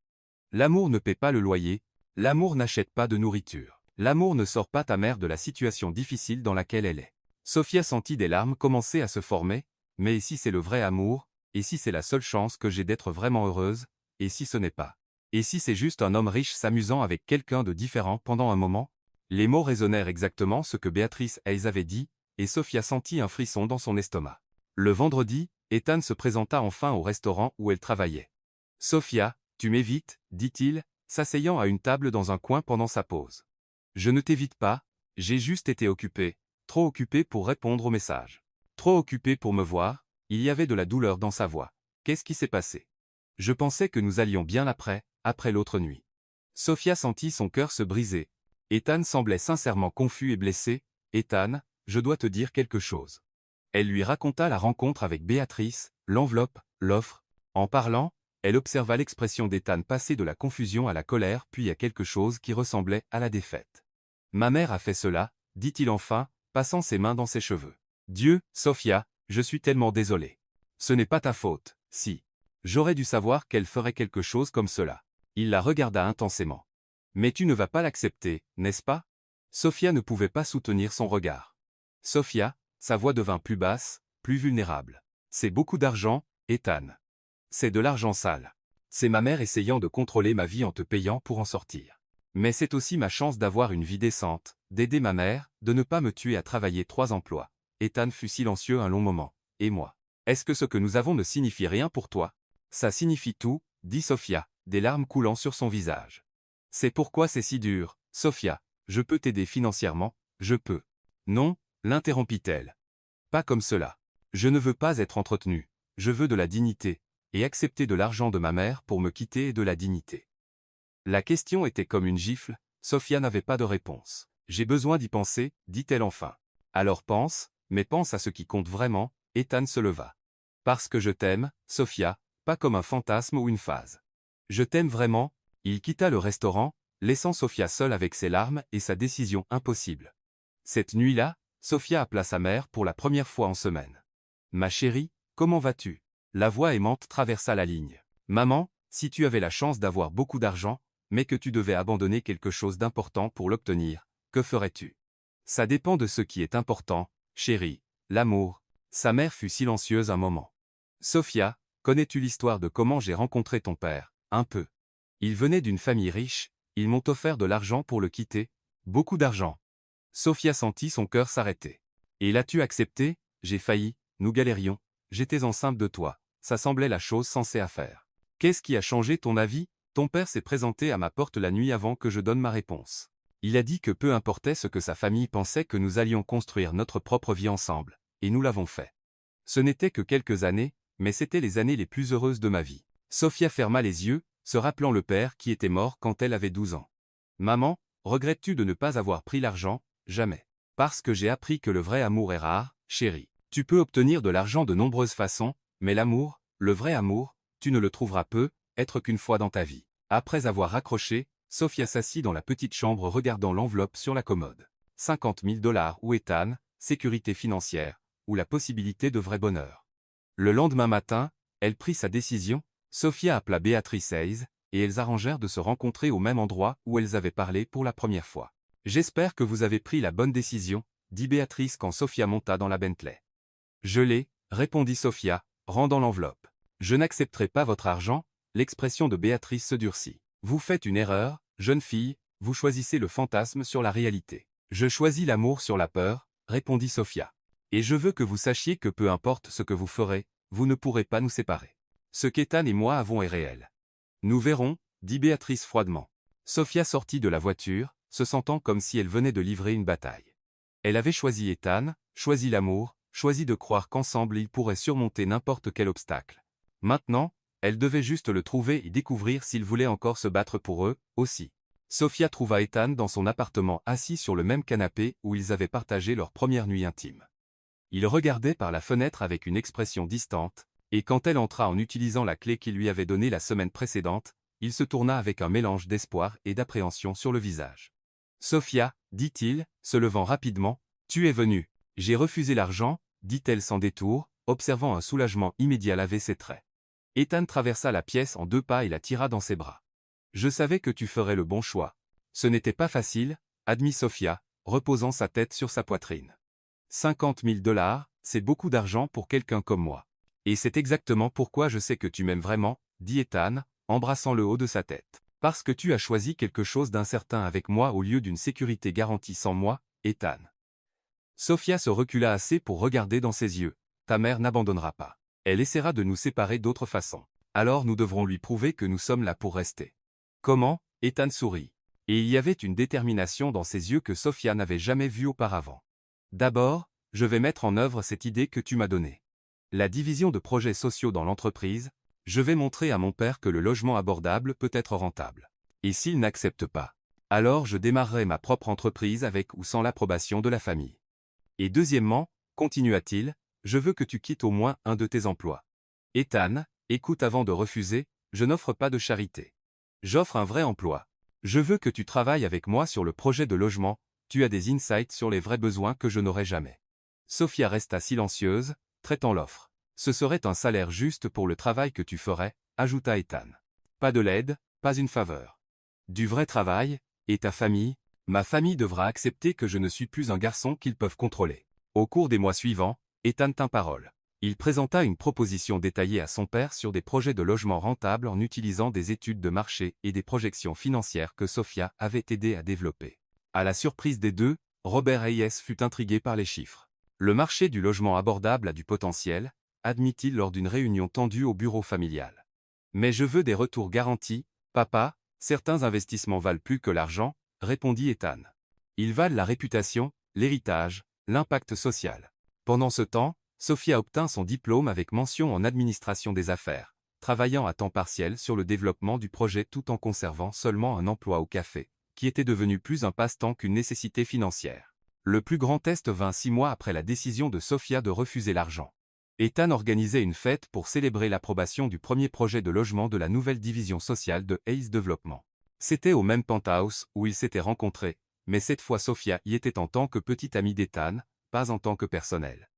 L'amour ne paie pas le loyer, l'amour n'achète pas de nourriture. L'amour ne sort pas ta mère de la situation difficile dans laquelle elle est. Sophia sentit des larmes commencer à se former, mais et si c'est le vrai amour, et si c'est la seule chance que j'ai d'être vraiment heureuse, et si ce n'est pas? Et si c'est juste un homme riche s'amusant avec quelqu'un de différent pendant un moment? Les mots résonnèrent exactement ce que Béatrice Hayes avait dit, et Sophia sentit un frisson dans son estomac. Le vendredi, Ethan se présenta enfin au restaurant où elle travaillait. « Sophia, tu m'évites, dit-il, s'asseyant à une table dans un coin pendant sa pause. « Je ne t'évite pas, j'ai juste été occupé, trop occupé pour répondre aux messages. Trop occupé pour me voir. » Il y avait de la douleur dans sa voix. « Qu'est-ce qui s'est passé? » « Je pensais que nous allions bien après l'autre nuit. » Sophia sentit son cœur se briser. Ethan semblait sincèrement confus et blessé. « Ethan, je dois te dire quelque chose. » Elle lui raconta la rencontre avec Béatrice, l'enveloppe, l'offre. En parlant, elle observa l'expression d'Ethan passer de la confusion à la colère puis à quelque chose qui ressemblait à la défaite. « Ma mère a fait cela, » dit-il enfin, passant ses mains dans ses cheveux. « Dieu, Sophia, je suis tellement désolé. Ce n'est pas ta faute, si. J'aurais dû savoir qu'elle ferait quelque chose comme cela. » Il la regarda intensément. « Mais tu ne vas pas l'accepter, n'est-ce pas? » Sophia ne pouvait pas soutenir son regard. « Sophia », sa voix devint plus basse, plus vulnérable. « C'est beaucoup d'argent, Ethan. C'est de l'argent sale. C'est ma mère essayant de contrôler ma vie en te payant pour en sortir. Mais c'est aussi ma chance d'avoir une vie décente, d'aider ma mère, de ne pas me tuer à travailler 3 emplois. Ethan fut silencieux un long moment. Et moi? Est-ce que ce que nous avons ne signifie rien pour toi? Ça signifie tout, dit Sophia, des larmes coulant sur son visage. C'est pourquoi c'est si dur, Sophia. Je peux t'aider financièrement, je peux. Non, l'interrompit-elle. Pas comme cela. Je ne veux pas être entretenue, je veux de la dignité, et accepter de l'argent de ma mère pour me quitter et de la dignité. La question était comme une gifle, Sophia n'avait pas de réponse. J'ai besoin d'y penser, dit-elle enfin. Alors pense, mais pense à ce qui compte vraiment, Ethan se leva. Parce que je t'aime, Sophia, pas comme un fantasme ou une phase. Je t'aime vraiment, il quitta le restaurant, laissant Sophia seule avec ses larmes et sa décision impossible. Cette nuit-là, Sophia appela sa mère pour la première fois en semaine. Ma chérie, comment vas-tu? La voix aimante traversa la ligne. Maman, si tu avais la chance d'avoir beaucoup d'argent, mais que tu devais abandonner quelque chose d'important pour l'obtenir, que ferais-tu? Ça dépend de ce qui est important, chérie, l'amour. Sa mère fut silencieuse un moment. Sophia, connais-tu l'histoire de comment j'ai rencontré ton père? Un peu. Il venait d'une famille riche, ils m'ont offert de l'argent pour le quitter, beaucoup d'argent. Sophia sentit son cœur s'arrêter. Et l'as-tu accepté? J'ai failli, nous galérions, j'étais enceinte de toi, ça semblait la chose sensée à faire. Qu'est-ce qui a changé ton avis? Ton père s'est présenté à ma porte la nuit avant que je donne ma réponse. Il a dit que peu importait ce que sa famille pensait, que nous allions construire notre propre vie ensemble, et nous l'avons fait. Ce n'était que quelques années, mais c'était les années les plus heureuses de ma vie. Sophia ferma les yeux, se rappelant le père qui était mort quand elle avait 12 ans. Maman, regrettes-tu de ne pas avoir pris l'argent? Jamais. Parce que j'ai appris que le vrai amour est rare, chérie. Tu peux obtenir de l'argent de nombreuses façons, mais l'amour, le vrai amour, tu ne le trouveras peu, être qu'une fois dans ta vie. Après avoir raccroché, Sophia s'assit dans la petite chambre regardant l'enveloppe sur la commode. 50 000 $ ou Ethan, sécurité financière, ou la possibilité de vrai bonheur. Le lendemain matin, elle prit sa décision, Sophia appela Béatrice Hayes, et elles arrangèrent de se rencontrer au même endroit où elles avaient parlé pour la première fois. J'espère que vous avez pris la bonne décision, dit Béatrice quand Sophia monta dans la Bentley. Je l'ai, répondit Sophia, rendant l'enveloppe. Je n'accepterai pas votre argent, l'expression de Béatrice se durcit. Vous faites une erreur, jeune fille, vous choisissez le fantasme sur la réalité. Je choisis l'amour sur la peur, répondit Sophia. Et je veux que vous sachiez que peu importe ce que vous ferez, vous ne pourrez pas nous séparer. Ce qu'Ethan et moi avons est réel. Nous verrons, dit Béatrice froidement. Sophia sortit de la voiture, se sentant comme si elle venait de livrer une bataille. Elle avait choisi Ethan, choisi l'amour, choisi de croire qu'ensemble ils pourraient surmonter n'importe quel obstacle. Maintenant, elle devait juste le trouver et découvrir s'il voulait encore se battre pour eux, aussi. Sophia trouva Ethan dans son appartement assis sur le même canapé où ils avaient partagé leur première nuit intime. Il regardait par la fenêtre avec une expression distante, et quand elle entra en utilisant la clé qu'il lui avait donnée la semaine précédente, il se tourna avec un mélange d'espoir et d'appréhension sur le visage. « Sophia, dit-il, se levant rapidement, tu es venue. J'ai refusé l'argent, dit-elle sans détour, observant un soulagement immédiat laver ses traits. Ethan traversa la pièce en 2 pas et la tira dans ses bras. Je savais que tu ferais le bon choix. Ce n'était pas facile, admit Sophia, reposant sa tête sur sa poitrine. 50 000 $, c'est beaucoup d'argent pour quelqu'un comme moi. Et c'est exactement pourquoi je sais que tu m'aimes vraiment, dit Ethan, embrassant le haut de sa tête. Parce que tu as choisi quelque chose d'incertain avec moi au lieu d'une sécurité garantie sans moi, Ethan. Sophia se recula assez pour regarder dans ses yeux. Ta mère n'abandonnera pas. Elle essaiera de nous séparer d'autre façon. Alors nous devrons lui prouver que nous sommes là pour rester. Comment? Ethan sourit. Et il y avait une détermination dans ses yeux que Sophia n'avait jamais vue auparavant. D'abord, je vais mettre en œuvre cette idée que tu m'as donnée. La division de projets sociaux dans l'entreprise, je vais montrer à mon père que le logement abordable peut être rentable. Et s'il n'accepte pas, alors je démarrerai ma propre entreprise avec ou sans l'approbation de la famille. Et deuxièmement, continua-t-il, je veux que tu quittes au moins un de tes emplois. Ethan, écoute avant de refuser, je n'offre pas de charité. J'offre un vrai emploi. Je veux que tu travailles avec moi sur le projet de logement, tu as des insights sur les vrais besoins que je n'aurai jamais. Sophia resta silencieuse, traitant l'offre. Ce serait un salaire juste pour le travail que tu ferais, ajouta Ethan. Pas de l'aide, pas une faveur. Du vrai travail, et ta famille, ma famille devra accepter que je ne suis plus un garçon qu'ils peuvent contrôler. Au cours des mois suivants, Ethan tint parole. Il présenta une proposition détaillée à son père sur des projets de logement rentables en utilisant des études de marché et des projections financières que Sofia avait aidé à développer. À la surprise des deux, Robert Hayes fut intrigué par les chiffres. Le marché du logement abordable a du potentiel, admit-il lors d'une réunion tendue au bureau familial. Mais je veux des retours garantis, papa, certains investissements valent plus que l'argent, répondit Ethan. Ils valent la réputation, l'héritage, l'impact social. Pendant ce temps, Sofia obtint son diplôme avec mention en administration des affaires, travaillant à temps partiel sur le développement du projet tout en conservant seulement un emploi au café, qui était devenu plus un passe-temps qu'une nécessité financière. Le plus grand test vint 6 mois après la décision de Sofia de refuser l'argent. Ethan organisait une fête pour célébrer l'approbation du premier projet de logement de la nouvelle division sociale de Hayes Development. C'était au même penthouse où ils s'étaient rencontrés, mais cette fois Sofia y était en tant que petite amie d'Ethan, pas en tant que personnel.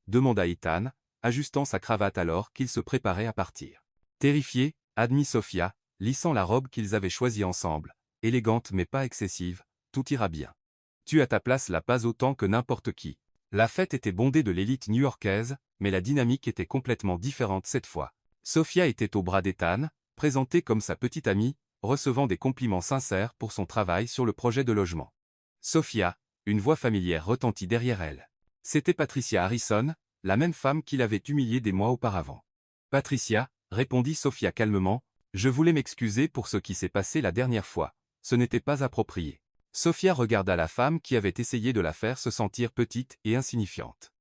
Demanda Ethan, ajustant sa cravate alors qu'il se préparait à partir. Terrifiée, admit Sofia, lissant la robe qu'ils avaient choisie ensemble, élégante mais pas excessive, tout ira bien. Tu as ta place là pas autant que n'importe qui. La fête était bondée de l'élite new-yorkaise, mais la dynamique était complètement différente cette fois. Sofia était au bras d'Ethan, présentée comme sa petite amie, recevant des compliments sincères pour son travail sur le projet de logement. Sofia, une voix familière retentit derrière elle. C'était Patricia Harrison, la même femme qui l'avait humiliée des mois auparavant. Patricia, répondit Sofia calmement, je voulais m'excuser pour ce qui s'est passé la dernière fois. Ce n'était pas approprié. Sofia regarda la femme qui avait essayé de la faire se sentir petite et insignifiante.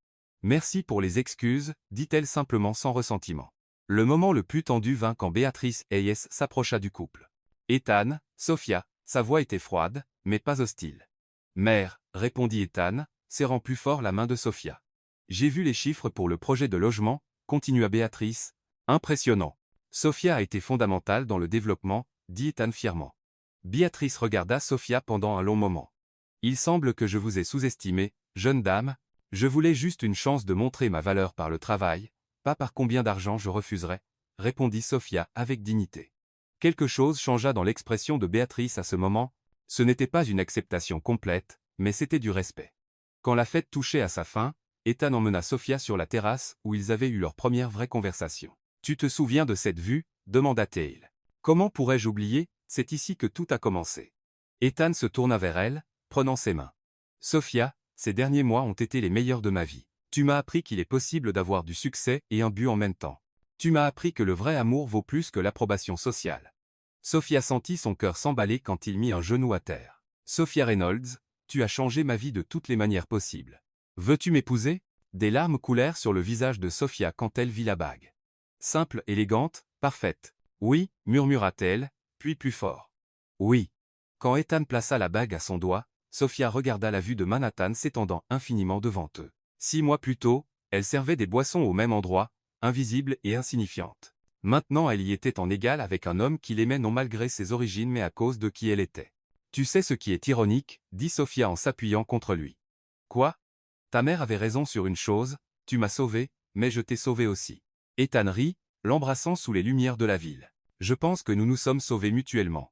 Merci pour les excuses, dit-elle simplement sans ressentiment. Le moment le plus tendu vint quand Béatrice Hayes s'approcha du couple. Ethan, Sofia, sa voix était froide, mais pas hostile. Mère, répondit Ethan, serrant plus fort la main de Sofia. J'ai vu les chiffres pour le projet de logement, continua Béatrice. Impressionnant. Sofia a été fondamentale dans le développement, dit Ethan fièrement. Béatrice regarda Sofia pendant un long moment. Il semble que je vous ai sous-estimé, jeune dame. Je voulais juste une chance de montrer ma valeur par le travail, pas par combien d'argent je refuserais, répondit Sofia avec dignité. Quelque chose changea dans l'expression de Béatrice à ce moment. Ce n'était pas une acceptation complète, mais c'était du respect. Quand la fête touchait à sa fin, Ethan emmena Sofia sur la terrasse où ils avaient eu leur première vraie conversation. Tu te souviens de cette vue, demanda-t-il. Comment pourrais-je oublier, c'est ici que tout a commencé. Ethan se tourna vers elle, prenant ses mains. Sofia, ces derniers mois ont été les meilleurs de ma vie. Tu m'as appris qu'il est possible d'avoir du succès et un but en même temps. Tu m'as appris que le vrai amour vaut plus que l'approbation sociale. Sofia sentit son cœur s'emballer quand il mit un genou à terre. Sophia Reynolds, tu as changé ma vie de toutes les manières possibles. Veux-tu m'épouser? Des larmes coulèrent sur le visage de Sofia quand elle vit la bague. Simple, élégante, parfaite. Oui, murmura-t-elle, puis plus fort. Oui. Quand Ethan plaça la bague à son doigt, Sofia regarda la vue de Manhattan s'étendant infiniment devant eux. 6 mois plus tôt, elle servait des boissons au même endroit, invisible et insignifiante. Maintenant elle y était en égal avec un homme qui l'aimait non malgré ses origines mais à cause de qui elle était. Tu sais ce qui est ironique, dit Sofia en s'appuyant contre lui. Quoi? Ta mère avait raison sur une chose, tu m'as sauvé, mais je t'ai sauvé aussi. Ethan rit, l'embrassant sous les lumières de la ville. Je pense que nous nous sommes sauvés mutuellement.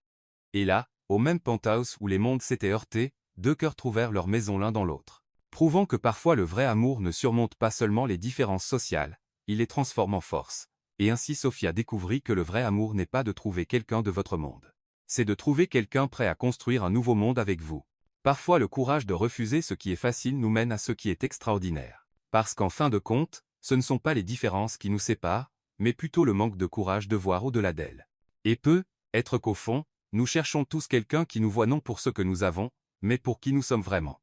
Et là, au même penthouse où les mondes s'étaient heurtés, deux cœurs trouvèrent leur maison l'un dans l'autre. Prouvant que parfois le vrai amour ne surmonte pas seulement les différences sociales, il les transforme en force. Et ainsi Sofia découvrit que le vrai amour n'est pas de trouver quelqu'un de votre monde. C'est de trouver quelqu'un prêt à construire un nouveau monde avec vous. Parfois le courage de refuser ce qui est facile nous mène à ce qui est extraordinaire. Parce qu'en fin de compte, ce ne sont pas les différences qui nous séparent, mais plutôt le manque de courage de voir au-delà d'elles. Et peut-être qu'au fond, nous cherchons tous quelqu'un qui nous voit non pour ce que nous avons, mais pour qui nous sommes vraiment.